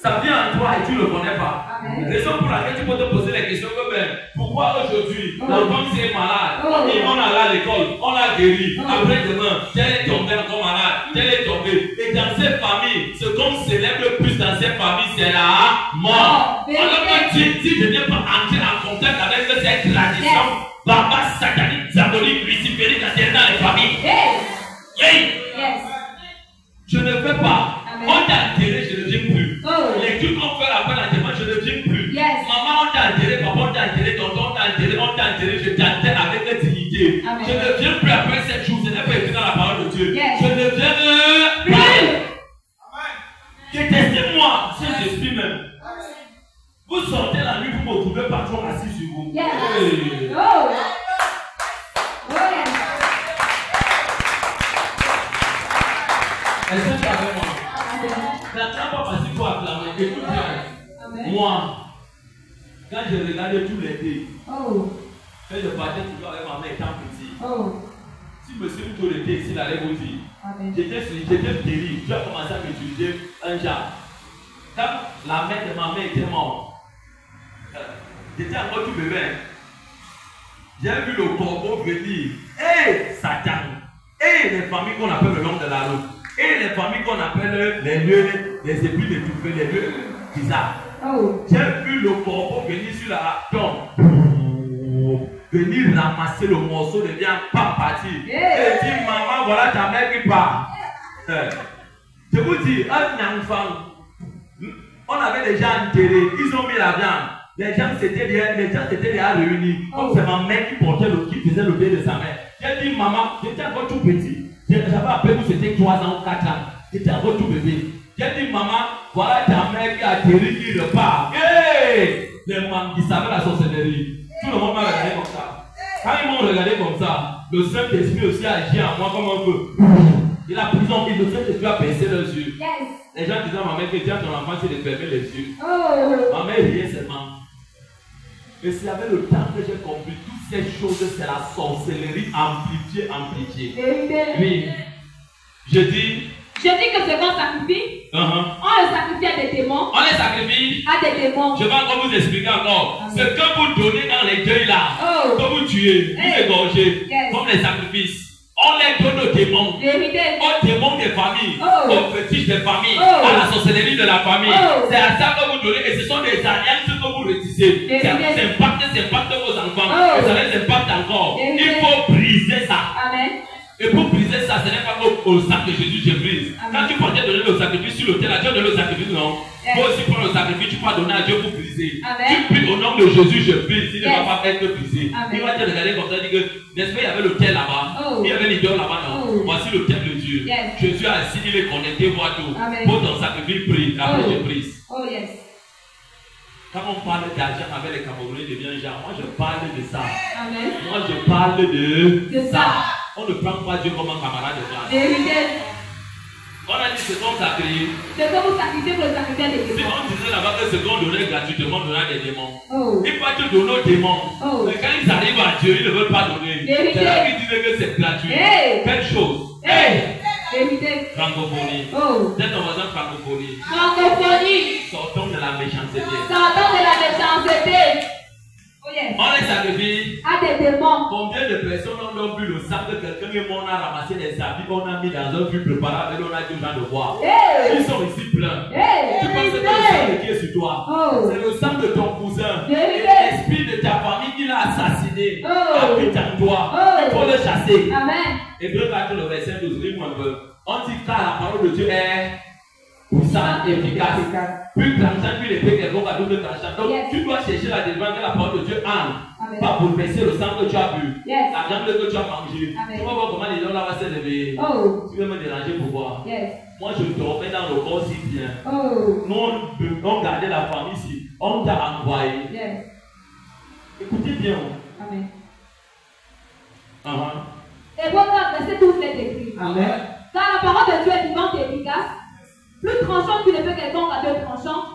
Ça vient en toi et tu ne le connais pas. Raison pour laquelle tu peux te poser la question que ben, pourquoi aujourd'hui l'enfant est malade? On a allé à l'école, on l'a guéri. Après demain, tel est tombé encore malade, tel est tombé. Et dans ces familles, ce qu'on célèbre le plus dans ces familles, c'est la mort. Alors que si je ne viens pas entrer en contact avec cette tradition, baba satanique, diabolique, luciférique, dans les familles. Je ne veux pas. On t'a enterré, je ne viens plus. Les trucs qu'on fait après l'enterrement, je ne viens plus. Maman, on t'a enterré, papa, on t'a enterré, tonton, on t'a enterré, je t'enterre avec la dignité. Je ne viens plus après 7 jours, ce n'est pas écrit dans la parole de Dieu. Je ne viens plus. Détestez-moi, Saint-Esprit même. Vous sortez la nuit, vous me retrouvez partout assis sur vous. Est-ce que tu es avec moi? N'attends pas parce qu'il faut acclamer. Écoute bien. Moi, quand je regardais tous les dés, quand je partais toujours avec ma mère étant petit, si monsieur Touré ici allait vous dire, j'étais terrible. Tu as commencé à m'utiliser un genre. Quand la mère de ma mère était morte, j'étais encore tout bébé. J'ai vu le corbeau venir. Hé, Satan! Et les familles qu'on appelle le nom de la route. Et les familles qu'on appelle les lieux, les épis de tout fait, les lieux bizarres. J'ai vu le corbeau venir sur la tombe. Venir ramasser le morceau de viande, pas partir. Et dire, maman, voilà ta mère qui part. Je vous dis, un enfant, on avait déjà enterré, ils ont mis la viande. Les gens s'étaient déjà réunis. Comme c'est ma mère qui faisait le bien de sa mère. J'ai dit, maman, j'étais encore tout petit. J'avais appelé vous, c'était 3 ans ou 4 ans. J'étais encore tout bébé. J'ai dit, maman, voilà ta mère qui a atterri, qui repart. Hey! Les mamans qui savaient la sorcellerie. Tout le monde m'a regardé comme ça. Quand ils m'ont regardé comme ça, le Saint-Esprit aussi a agi en moi comme un peu. Il a pris son fils, le Saint-Esprit a baissé leurs yeux. Les gens disaient à ma mère que tiens ton enfant, c'est de fermer les yeux. Ma mère riait seulement. Et s'il y avait le temps que j'ai compris, toutes ces choses, c'est la sorcellerie amplifiée. Oui. Je dis que ce qu'on sacrifie, on le sacrifie à des démons. On les sacrifie à des démons. Je vais encore vous expliquer encore. Ce que vous donnez dans les deuils là, que vous tuez, vous égorgez, comme les sacrifices. On les donne aux démons, aux démons des familles, aux fétiches des familles, à la sorcellerie de la famille. C'est à ça que vous donnez et ce sont des alliances que vous rétissez. Ça vous impacte vos enfants, et ça les impacte encore. Il faut briser ça. Amen. Et pour briser ça, ce n'est pas au sang de Jésus que je brise. Quand tu partais donner le sacrifice sur l'autel, Dieu donne le sacrifice, non? Moi aussi, prends le sacrifice, tu peux donner à Dieu pour briser. Tu pries au nom de Jésus, je brise. Il ne va pas être brisé. Il va te regarder comme ça, il dit que, n'est-ce pas, il y avait l'autel là-bas. Il y avait l'idole là-bas, non? Voici l'autel de Dieu. Jésus a assis, il est connecté, voit tout. Pour ton sacrifice, prie. Après, je brise. Quand on parle d'argent avec les Camerounais de bien genre, moi je parle de ça. Moi je parle de ça. On ne prend pas Dieu comme un camarade de classe. On a dit ce qu'on sacrifie. Ce que vous sacrifiez pour le sacrifier des démons. Si on disait là-bas que ce qu'on donnait gratuitement, on donnait des démons. Il faut te donner aux démons. Mais quand ils arrivent à Dieu, ils ne veulent pas donner. C'est là qu'ils disent que c'est gratuit. Quelle chose. Francophonie. Peut-être on va dire francophonie. Francophonie. Sortons de la méchanceté. Sortons de la méchanceté. On les sacrifie à des démons. Combien de personnes ont bu le sang de quelqu'un et on a ramassé les habits qu'on a mis dans un fût préparable et on a dit aux gens de boire. Ils sont ici pleins. Tu penses que c'est le sang qui est sur toi. C'est le sang de ton cousin. L'esprit de ta famille qui l'a assassiné habite en toi. Il faut le chasser. Amen. Hébreu 4, le verset 12, lis-moi un peu. On dit car la parole de Dieu est puissante et efficace. Plus tranchante, plus l'épée quelconque à double tranchant. Donc tu dois chercher la délivrance que la parole de Dieu entre. Pas pour baisser le sang que tu as bu. La viande que tu as mangée. Tu vas voir comment les gens là vont se lever. Tu veux me déranger pour voir. Moi je dormais dans le corps si bien. Nous on gardait la famille ici. On t'a envoyé. Écoutez bien. Amen. Et votre verset 12 est écrit. Amen. Car la parole de Dieu est vivante et efficace, plus tranchante qu'une épée quelconque à deux tranchants,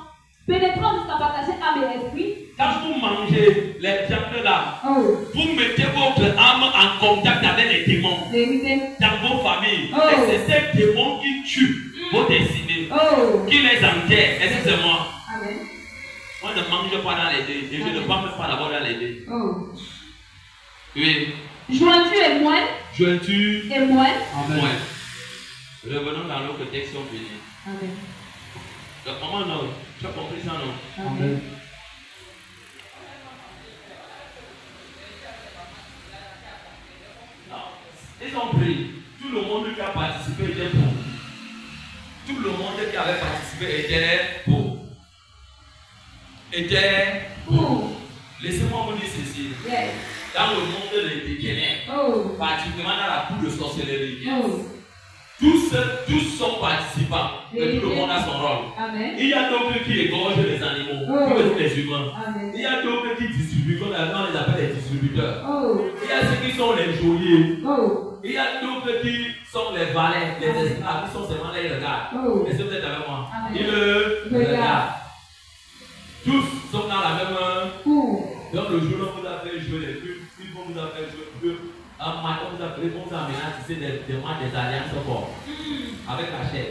pénétrant jusqu'à partager âme et esprit. Quand vous mangez les viandes là, vous mettez votre âme en en contact avec les démons dans vos familles. Et c'est ces démons qui tuent vos destinées, qui les enterrent. Excusez-moi. On ne mange pas dans les deux. Et je ne mange pas d'abord dans les deux. Oui. Jointure et moelle. Jointure et moelle. Amen. Revenons dans l'autre texte béni. Amen. Donc, maman, non. Tu as compris ça, non? Amen. Ils ont pris. Tout le monde qui a participé était pour. Tout le monde qui avait participé était pour. Laissez-moi vous dire ceci. Yes. Dans le monde des ténèbres, particulièrement dans la cour de sorcellerie, tous sont participants, mais tout le monde a son rôle. Amen. Il y a d'autres qui égorgent les animaux, les humains. Amen. Il y a d'autres qui distribuent, on les appelle les distributeurs. Il y a ceux qui sont les geôliers. Il y a d'autres qui sont les valets, les esclaves, qui sont seulement là, ils regardent. Est-ce que vous êtes avec moi? Ils le regardent. Tous sont dans la même Donc le jour où vous avez joué les pubs, une fois vous avez joué les pubs, un matin vous avez répondu à maintenant, c'est des alliances fortes avec la chair.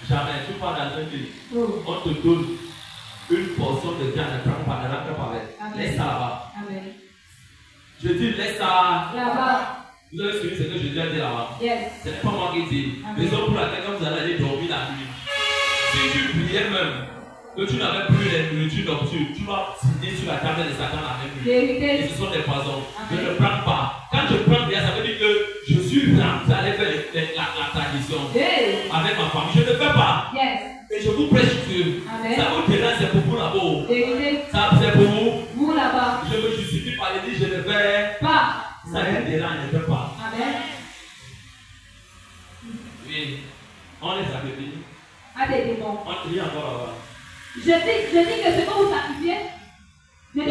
Jamais, tu pars dans un pays, on te donne une portion de viande, ne prends pas, ne rentre pas avec. Laisse ça là-bas. Je dis laisse ça là-bas. Vous avez suivi ce que je dis à dire là-bas. Yes. Ce n'est pas moi qui dis. Raison pour laquelle quand vous allez aller dormir la nuit, si tu priais même, que tu n'avais plus les nourritures nocturnes, tu vas signer sur la table de Satan la même nuit. Et ce sont des poisons. Je ne prends pas. Quand je prends bien, ça veut dire que je suis rentré à faire la tradition avec ma famille. Je ne fais pas. Yes. Et je vous prêche Dieu. Ça vous dérange, c'est pour vous là-bas. Ça c'est pour vous là-bas. Je me justifie par les dire, je ne fais pas. Ça vous dérange, je ne fais pas. Amen. Oui. On les sacrifie. À des démons. On crie encore là-bas. Je dis que ce qu'on vous sacrifiez, on le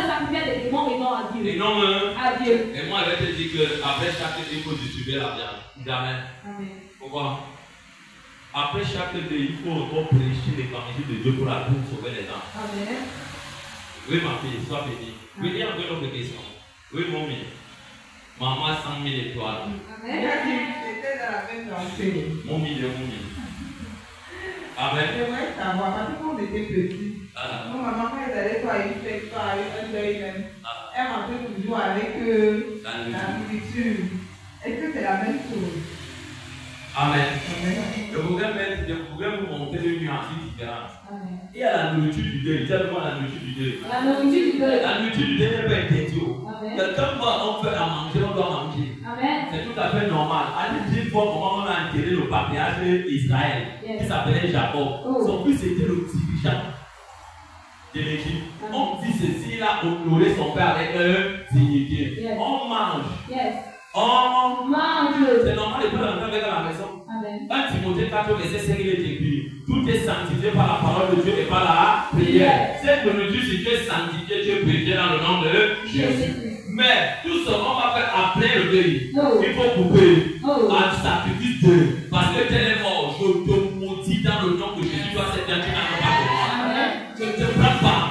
sacrifie à des démons et non à Dieu. Et non à Dieu. Et moi, je vais te dire qu'après chaque day, il faut distribuer la viande. Jamais. Amen. Pourquoi? Après chaque day, il faut encore prêcher l'évangile de Dieu pour sauver les âmes. Amen. Oui, ma fille, sois bénie. Oui, il y a encore une autre question. Oui, mommy. Maman 100 000 étoiles. Amen. Mommy. Amen. J'aimerais savoir, parce que quand on était petit, mon maman, quand elle allait faire une fête, un deuil même, elle rentrait toujours avec la nourriture. Est-ce que c'est la même chose? Amen. Je voudrais vous montrer une nuance différente. Il y a la nourriture du deuil. Dis-moi la nourriture du deuil. La nourriture du deuil. La nourriture du deuil n'est pas interdite. Quelqu'un va en faire à manger, on doit manger. Amen. C'est tout à fait normal. Allez voir comment on a enterré le patriarche d'Israël, qui s'appelait Jacob. Son fils était le dirigeant de l'Égypte. On dit ceci, il a honoré son père avec dignité. On mange. On mange. C'est normal de prendre un avec à la maison. Quand Timothée 4, verset 5, il est écrit: tout est sanctifié par la parole de Dieu et par la prière. Cette nourriture, si tu es sanctifié, tu es purifié dans le nom de Jésus. Mais tout ce qu'on va faire après le deuil, il faut couper un sacrifice de. Parce que tel est mort, je te maudis dans le nom de Jésus. Toi, c'est un qui n'a pas de moi. Je ne te prends pas.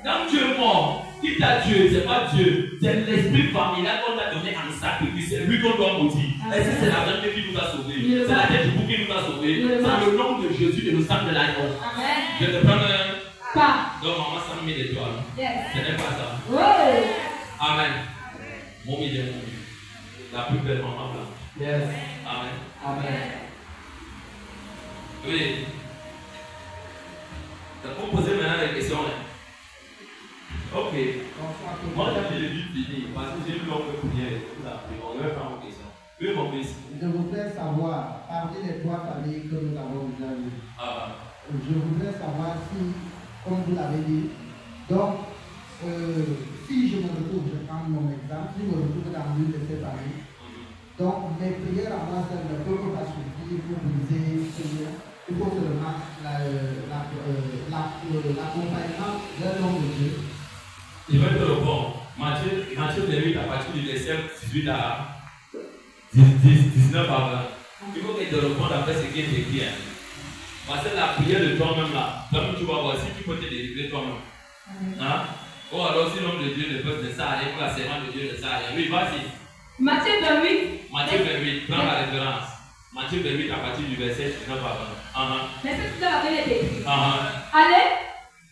Quand tu es mort, qui t'a tué, c'est pas Dieu, c'est l'esprit familial qu'on t'a donné en sacrifice. C'est lui qu'on doit maudire. Est-ce que c'est la vérité qui nous a sauvés? C'est la tête du bouc qui nous a sauvés. C'est le nom de Jésus et le sang de l'agneau. Je te prends pas. Donc, maman, 100 000 étoiles. Ce n'est pas ça. Amen. Mon million. La plus belle maman blanche. Yes. Amen. Amen. Oui. Donc, vous posez maintenant des questions. Ok. Moi, j'ai le but fini parce que j'ai eu l'homme prière. On va faire une question. Oui, mon fils. Je voudrais savoir, parmi les trois familles que nous avons déjà vues, je voudrais savoir si, comme vous l'avez dit, donc, si je me retrouve, je prends mon exemple, si je me retrouve dans l'une de ces familles, donc mes prières à moi seules ne peuvent pas suffire pour briser ce lien. Il faut seulement l'accompagnement d'un homme de Dieu. Je vais te répondre. Matthieu 8 à partir du verset 18 à 19 à 20. Il faut que tu répondes après ce qui est écrit. Parce que la prière de toi-même là, comme tu vas voir, si tu peux te délivrer toi-même. Hein? Oh, alors si l'homme de Dieu ne peut ne sert à rien, pour la servante de Dieu ne sert à rien. Oui, vas-y. Matthieu 28. Matthieu 28, prends la référence. Matthieu 28 à partir du verset 19 à 20. Verset 19 à 20 est écrit. Allez,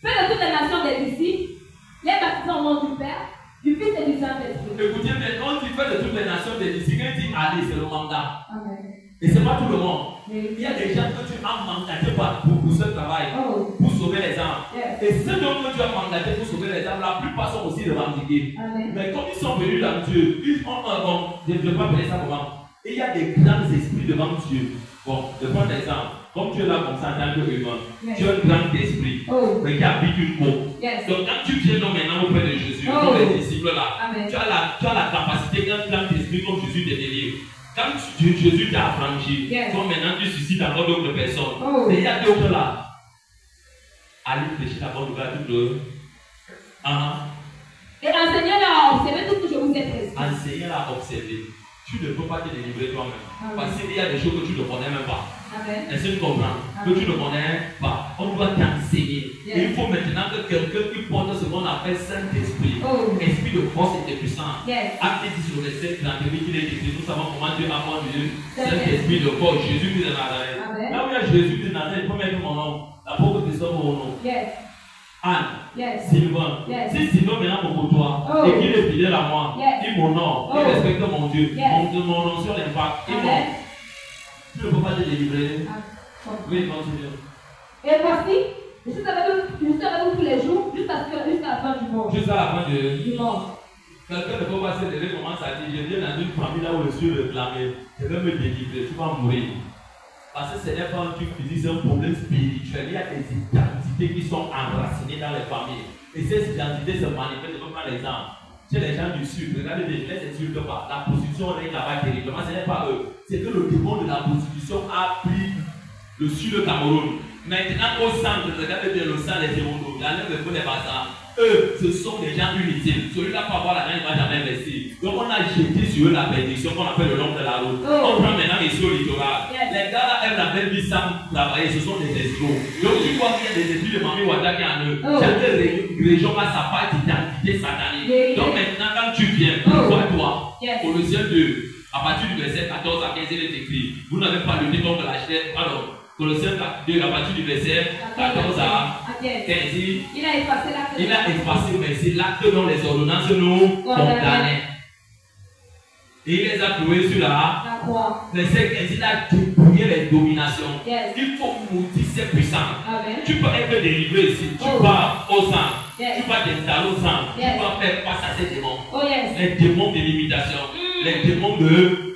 faites de toutes les nations des disciples, les baptisant au nom du Père, du Fils et du Saint-Esprit. Écoutez bien, quand il fait de toutes les nations des disciples, il dit allez, c'est le mandat. Amen. Et ce n'est pas tout le monde. Il y a des gens que tu as mandaté pour ce travail, pour sauver les âmes. Et ceux que tu as mandaté pour sauver les âmes, la plupart sont aussi revendiqués. Mais comme ils sont venus dans Dieu, ils ont un bon, je ne vais pas appeler ça comment. Et il y a des grands esprits devant Dieu. Bon, je prends l'exemple. Comme tu es là comme ça en tant qu'humain, tu as un grand esprit, mais qui habite une peau. Donc quand tu viens maintenant auprès de Jésus, comme les disciples là, tu as la capacité d'un grand esprit comme Jésus te délivre. Quand Jésus t'a affranchi, comme maintenant tu suscites encore d'autres personnes. Et il y a d'autres là. Allez prêcher la bonne nouvelle à toutes les. Et enseignez-leur à observer tout ce que je vous ai prescrit. Enseignez-leur à observer. Tu ne peux pas te délivrer toi-même. Parce qu'il y a des choses que tu ne connais même pas. Est-ce que tu comprends? Que tu ne connais pas. On doit t'enseigner. Et il faut maintenant que quelqu'un qui porte ce qu'on appelle Saint-Esprit, esprit de force et de puissance. Acte 10 sur le verset 38, il est écrit, nous savons comment Dieu a conduit Saint-Esprit de force, Jésus-Christ de Nazareth. Là où il y a Jésus-Christ de Nazareth, il faut mettre mon nom. La pauvre personne mon nom. Anne, Sylvain. Si Sylvain maintenant me côtoie et qu'il est fidèle à moi, il m'honore, il respecte mon Dieu, mon nom sur l'impact, tu ne peux pas te délivrer. Oui, continue. Et voici, je suis avec vous tous les jours jusqu'à la fin du monde. Jusqu'à la fin du monde. Quelqu'un ne peut pas se lever, commence à dire, je viens dans une famille là où je suis réclamé, je vais me délivrer, tu vas mourir. Parce que ce n'est pas un truc physique, c'est un problème spirituel. Il y a des identités qui sont enracinées dans les familles. Et ces identités se manifestent. Je peux prendre l'exemple. Chez les gens du sud, regardez, je ne les insulte pas. La prostitution règne là-bas terriblement. Ce n'est pas eux. C'est que le démon de la prostitution a pris le sud de Cameroun. Maintenant, au centre, regardez bien le sang des héros. Dans le feu des bazars. Eux, ce sont des gens inutiles. Celui-là peut avoir l'argent, il ne va jamais investir. Donc on a jeté sur eux la bénédiction qu'on appelle le long de la route. On prend maintenant ici au littoral. Les gars là aiment la belle vie sans travailler, ce sont des escrocs. Donc tu vois qu'il y a des esprits de Mami Wada qui en eux. Chaque région a sa part d'identité satanique. Donc maintenant quand tu viens, toi, Colossiens 2, à partir du verset 14 à 15, il est écrit, vous n'avez pas lutté contre la chair. Alors, Colossiens 2, à partir du verset 14 à 15, il a effacé, mais c'est l'acte dont les ordonnances nous condamnaient. Et il les a cloués sur la croix. Verset 15, il a dépouillé les dominations. Il faut maudire ces puissances. Tu peux être délivré ici. Tu vas au sang. Tu vas t'installer au sang. Tu vas faire face à ces démons. Les démons de limitation. Les démons de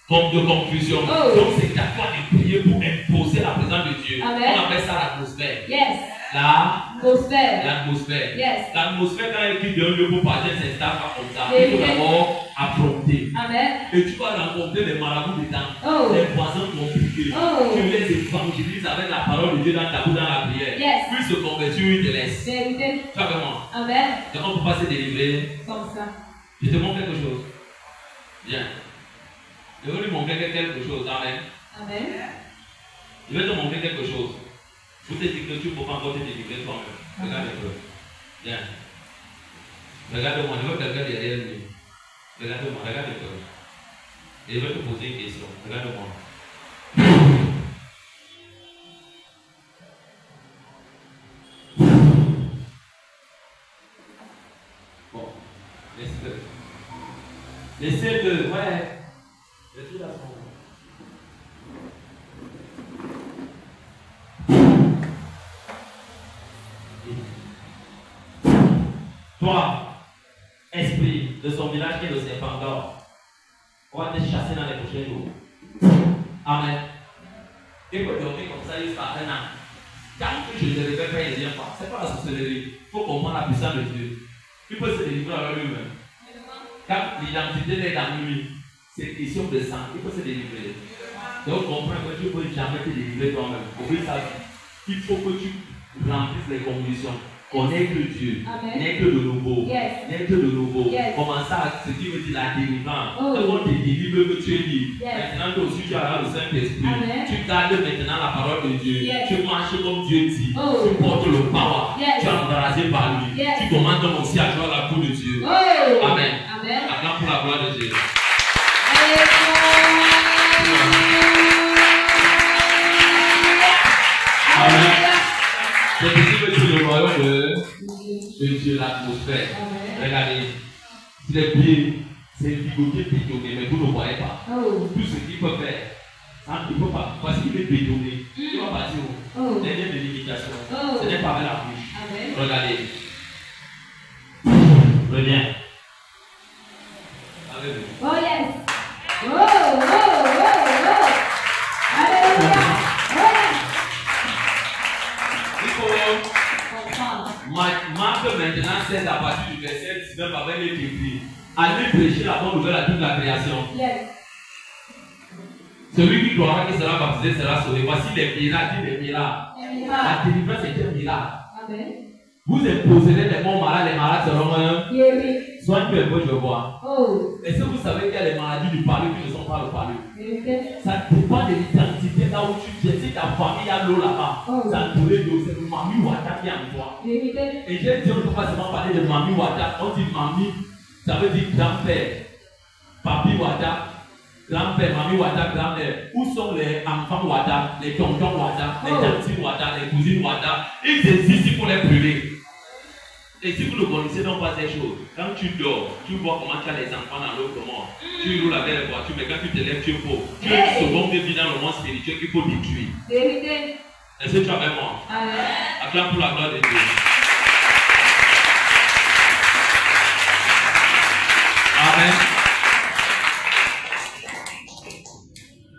confusion. Donc c'est à toi de prier pour imposer la présence de Dieu. On appelle ça l'atmosphère. L'atmosphère. L'atmosphère, quand elle quitte d'un lieu pour partir, s'installe pas comme ça. Il faut d'abord affronter. Et tu vas rencontrer les marabouts dedans, les voisins compliqués. Tu les évangélises avec la parole de Dieu dans ta bouche, dans la prière. Puis se convertir, il te laisse. Tu vas vraiment. Donc on ne peut pas se délivrer comme ça. Je te montre quelque chose. Bien. Je vais lui montrer quelque chose. Amen. Je vais te montrer quelque chose. Vous te dites que tu ne peux pas encore te délivrer toi-même. Regarde un peu. Bien. Regarde-moi, je veux quelqu'un derrière lui. Regarde-moi, regarde un peu. Et je vais te poser une question. Regarde-moi. Bon. Laissez-le. Ouais. Laissez-le à son. Toi, esprit de son village qui est le serpent d'or, on va te chasser dans les prochains jours. Amen. Et pour dormir comme ça jusqu'à un an. Quand je ne réveille pas, il ne vient pas. Ce n'est pas la sorcellerie. Il faut comprendre la puissance de Dieu. Il peut se délivrer à lui-même. Quand l'identité est dans lui, c'est une question de sang. Il peut se délivrer. Donc comprends que tu ne peux jamais te délivrer toi-même. Oublie ça. Il faut que tu remplisses les conditions. Connaître Dieu, naître de nouveau, naître de nouveau. Commencer à ce qui veut dire la délivrance. Quand on te délivre, que tu es libre. Maintenant, toi aussi, tu as le Saint-Esprit. Tu gardes maintenant la parole de Dieu. Tu marches comme Dieu dit. Tu portes le power. Tu es embarrassé par lui. Tu commandes donne aussi à gloire la cour de Dieu. Oh. Amen. Amen. Acclame pour la gloire de Dieu. Amen. C'est possible que le royaume de Dieu, l'atmosphère. Regardez, c'est les pieds, c'est ligoté, bétonné, mais vous ne voyez pas. Oh. Tout ce qu'il peut faire, ça ne peut pas. Parce qu'il est bétonné. Il va partir où? Dernière délimitation. Ce n'est pas avec la bouche. Amen. Regardez. Reviens. Alléluia. Oh yes. Oh, oh, oh, oh. Alléluia. Oh yes. Il faut Comprendre. Marc maintenant 16 à partir du verset 19 avec les écrits. Allez prêcher la bonne nouvelle à toute la création. Yes. Celui qui croira qu'il sera baptisé sera sauvé. Voici les miracles, les miracles. La délivrance est un miracle. Amen. Vous imposerez les bons malades, les malades seront Guéri. soignez un peu, je vois. Oh. Est-ce que vous savez qu'il y a les maladies du parler qui ne sont pas le parler? Vérité. Ça dépend de l'identité là où tu viens. Si ta famille a l'eau là-bas, ça te donne l'eau, c'est le mamie Wata qui est en toi. Vérité. Et j'ai dit, on ne peut pas seulement parler de mamie Wata. On dit mamie, ça veut dire grand-père. Papi Wata, grand-père, mamie Wata, grand-mère. Où sont les enfants Wata, les tontons Wata, les tantes Wata, les cousines Wata? Ils existent ici pour les brûler. Et si vous ne connaissez donc pas ces choses, quand tu dors, tu vois comment tu as les enfants dans l'autre monde. Tu roules avec les voitures, mais quand tu te lèves, tu es pauvre. Tu es une seconde vie dans le monde spirituel qu'il faut détruire. Vérité. Est-ce que tu es avec moi? Amen. Acclame pour la gloire de Dieu. Amen.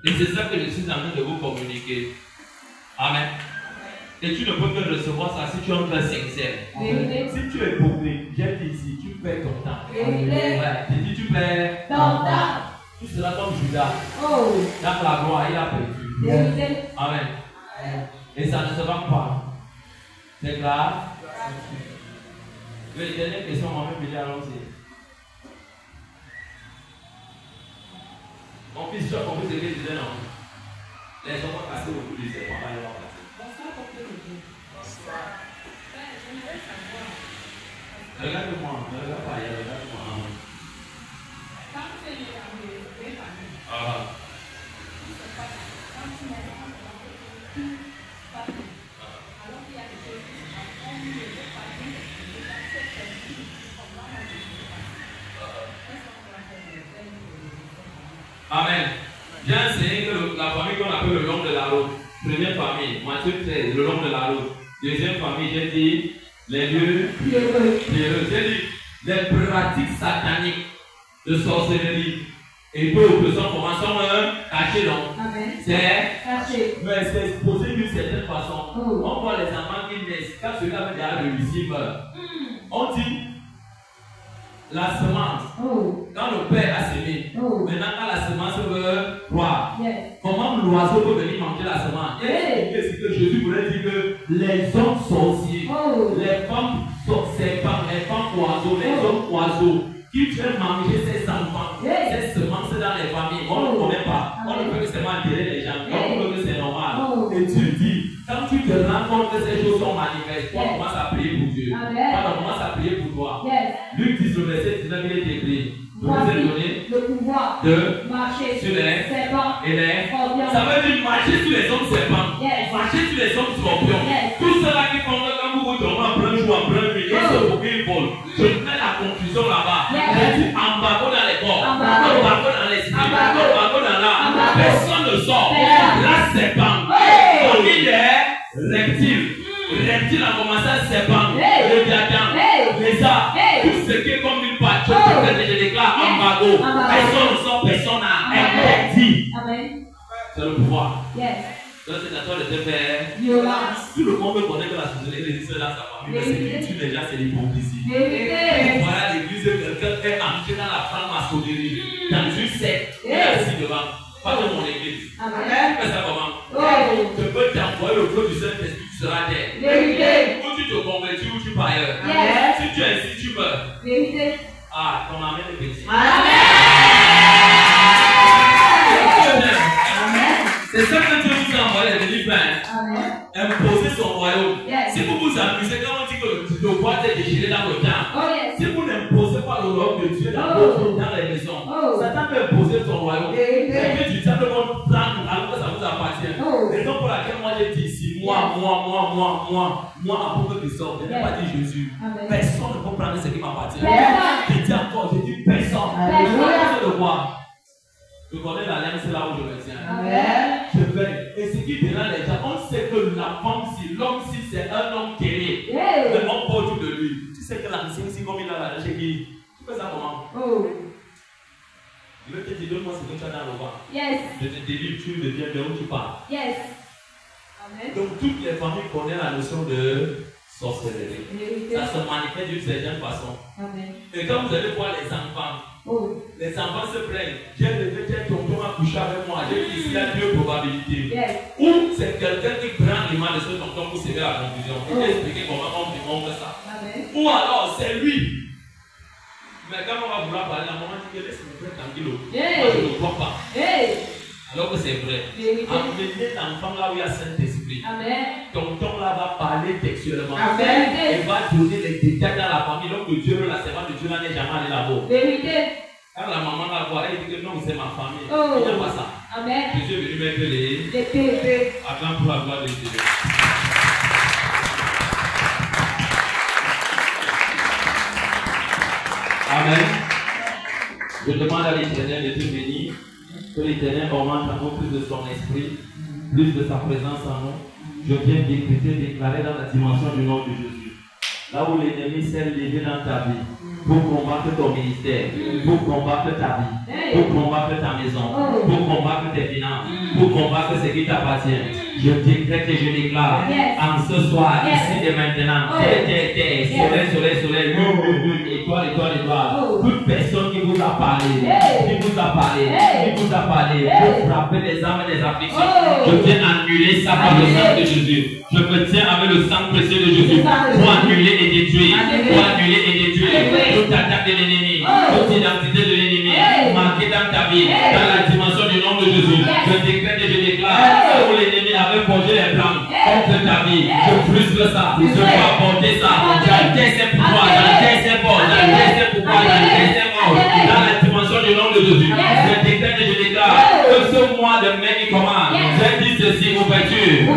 Et c'est ça que je suis en train de vous communiquer. Amen. Et tu ne peux que recevoir ça si tu es un cœur sincère. Si tu es pauvre, j'ai dit ici, tu perds ton temps. Ouais, j'ai dit tu perds ton temps. Tu seras comme Judas. Oh. Dans la gloire, il a perdu. Amen. Et ça ne se va pas. C'est grave. Oui, dernière question, moi-même, je vais allons-y. Mon fils, tu as compris ce qu'il disait, non? Les enfants cassés au bout du serpent, pas les voir passer. Regarde-moi, ne regarde pas ailleurs, regarde-moi. Amen. J'ai enseigné que la famille qu'on appelle le long de la route. Première famille, Matthieu 13, le long de la route. Deuxième famille, j'ai dit les lieux pierreux. J'ai dit les pratiques sataniques de sorcellerie et peu oppression commençons cachés donc. C'est caché. Mais c'est exposé d'une certaine façon. On voit les enfants qui naissent. Quand celui-là veut déjà réussir, on dit la semence. Quand le père a semé, maintenant quand la semence veut croire, comment l'oiseau peut venir manger la semence? C'est que Jésus voulait dire que les hommes sorciers, les femmes serpents, les femmes oiseaux, les hommes oiseaux qui viennent manger ces enfants, ces semences dans les familles, on ne connaît pas. On ne peut que seulement enterrer les gens. On peut que c'est normal. Et tu dis, quand tu te rends compte que ces choses sont manifestes, toi commence à prier pour Dieu. Toi commence à prier pour toi. Luc 10, le verset 19, il est écrit. Je vous ai donné le pouvoir de marcher sur les serpents et les scorpions. Ça veut dire marcher sur les hommes serpents, marcher sur les hommes scorpions. Tout cela qui font que quand vous vous tombez en plein jour, en plein nuit, ils se font qu'ils volent. Je mets la confusion là-bas. Je dis embargo dans les corps, embargo dans l'esprit, embargo dans l'âme. Personne ne sort. La serpent, famille des reptiles. Reptiles a commencé à s'épandre. Le diadème, les arts, tout ce qui est comme une pâte. Je déclare embargo. Personne ne sort, personne n'a interdit. C'est le pouvoir. Donc c'est à toi de te faire violence. Tout le monde connaît que la société existe dans sa famille, mais ce qui tue déjà, c'est l'hypocrisie. Voilà l'église, quelqu'un est entré dans la franc-maçonnerie, dans une secte, il est assis devant. Pas de mon église. Fais ça comment? Je peux t'envoyer le feu du Saint-Esprit, tu seras terre. Ou tu te convertis ou tu pars ailleurs. Si tu es ici, tu meurs. Ah, ton amen est petit. C'est ça que Dieu nous a envoyé. est devenu pain. Imposer son royaume. Si vous vous amusez quand on dit que le roi est déchiré dans le temps, si vous n'imposez pas le royaume de Dieu dans les maisons, Satan peut imposer son royaume. Et puis tu simplement prendre alors que ça vous appartient. Raison pour laquelle moi j'ai dit ici, moi, apôtre Christophe, je n'ai pas dit Jésus. Personne ne peut prendre ce qui m'appartient. Je dis encore, je dis personne. Je le vois. Je connais la laine, c'est là où je me tiens. Je vais. Et ce qui dérange les gens, on sait que la femme, si l'homme, si c'est un homme terrible, le homme porte tout de lui. Tu sais que l'ancien, si comme il a la chez qui, tu fais ça comment? Je vais te dire, donne-moi ce que tu as dans le ventre. Je te délivre, tu deviens de où tu pars. Donc toutes les familles connaissent la notion de sorcellerie. Ça se manifeste d'une certaine façon. Et quand vous allez voir les enfants se plaignent. J'ai levé tel tonton à coucher avec moi. J'ai dit qu'il y a deux probabilités. Ou c'est quelqu'un qui prend l'image de ce tonton pour s'aider à la confusion. Il a expliqué comment on fait ça. Ou alors c'est lui. Mais quand on va vouloir parler, la maman dit que laisse mon frère tranquille. Moi je ne le crois pas. Alors que c'est vrai. Amenez l'enfant là où il y a Saint-Esprit. Tonton là va parler textuellement. Il va donner les détails dans la famille. Donc le Dieu, la servante de Dieu là n'est jamais allé là-bas. Quand la maman va voir, elle dit que non, c'est ma famille. Il n'y a pas ça. Jésus est venu mettre les acclame pour la gloire de Dieu. Amen. Je demande à l'Éternel de te bénir. Que l'Éternel augmente en nous plus de son esprit, plus de sa présence en nous. Je viens déclarer dans la dimension du nom de Jésus. Là où l'ennemi s'est levé dans ta vie, pour combattre ton ministère, pour combattre ta vie, pour combattre ta maison, pour combattre tes finances, pour combattre ce qui t'appartient. Je décrète et je déclare en ce soir, ici et maintenant, soleil, étoile. Toute personne qui vous a parlé, pour frapper les âmes et les afflictions, je viens annuler ça par le sang de Jésus. Je me tiens avec le sang précieux de Jésus pour annuler et détruire, toute attaque de l'ennemi, toute identité de l'ennemi, marquée dans ta vie, dans la dimension du nom de Jésus. Je décrète et je déclare où l'ennemi avait forgé les plans contre ta vie. Je frustre ça, je dois apporter ça. J'enterre ses pouvoirs, j'enterre ses forces, j'enterre ses pouvoirs, j'enterre ses morts. Dans la dimension du nom de Jésus. Je décrète et je déclare que ce mois de mai qui commence, j'ai dit ceci, ouverture.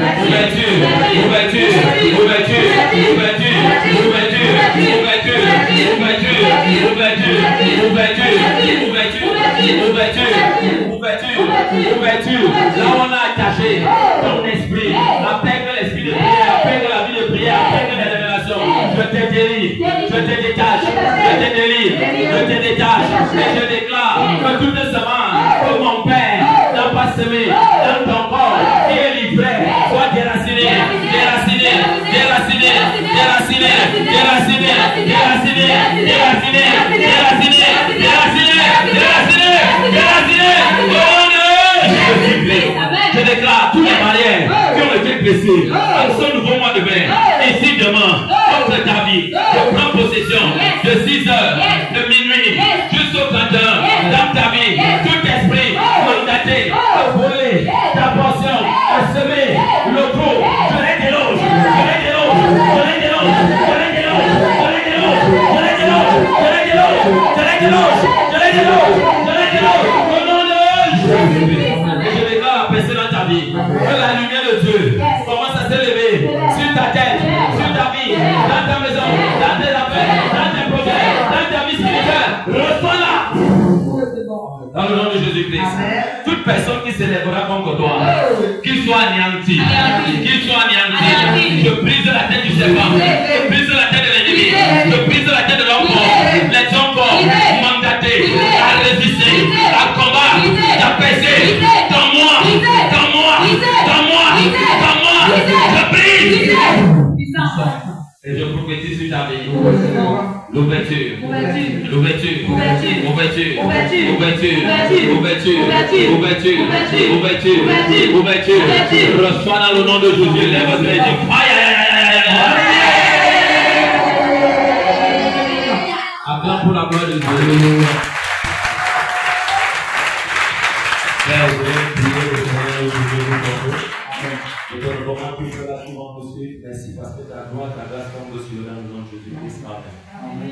Là où on a attaché ton esprit, appelle l'esprit de prière, appelle la vie de prière, appelle les révélations. Je te délivre, je te détache, je te délivre, je te détache. Et je déclare que toute semence que mon Père n'a pas semé dans ton corps, qui est livré, soit déraciné. Je déclare toutes les barrières qui ont été blessées en ce nouveau mois de mai. Ici demain, contre ta vie, je prends possession de 6 heures, de minuit, jusqu'au 31, dans ta vie, tout esprit mandaté à voler ta portion, à semer le trou. Je les déloge, Que la lumière de Dieu commence à s'élever sur ta tête, sur ta vie, dans ta maison, dans tes affaires, dans tes projets, dans ta vie spirituelle. Reçois-la dans le nom de Jésus-Christ. Toute personne qui s'élèvera contre toi, qu'il soit anéanti, je brise la tête du serpent, je brise la tête de l'ennemi, je brise la tête de l'homme fort, les hommes forts mandatés à résister, à combattre, à passer dans moi, je brise. Et je prophétise sur ta vie. L'ouverture. Reçois dans le nom de Jésus. Lève-toi et dis acclame pour la gloire de Dieu. Père, Et ton roman que tu as souvent nous suivre. Merci parce que ta gloire, ta grâce tombe sur le nom de Jésus-Christ. Amen.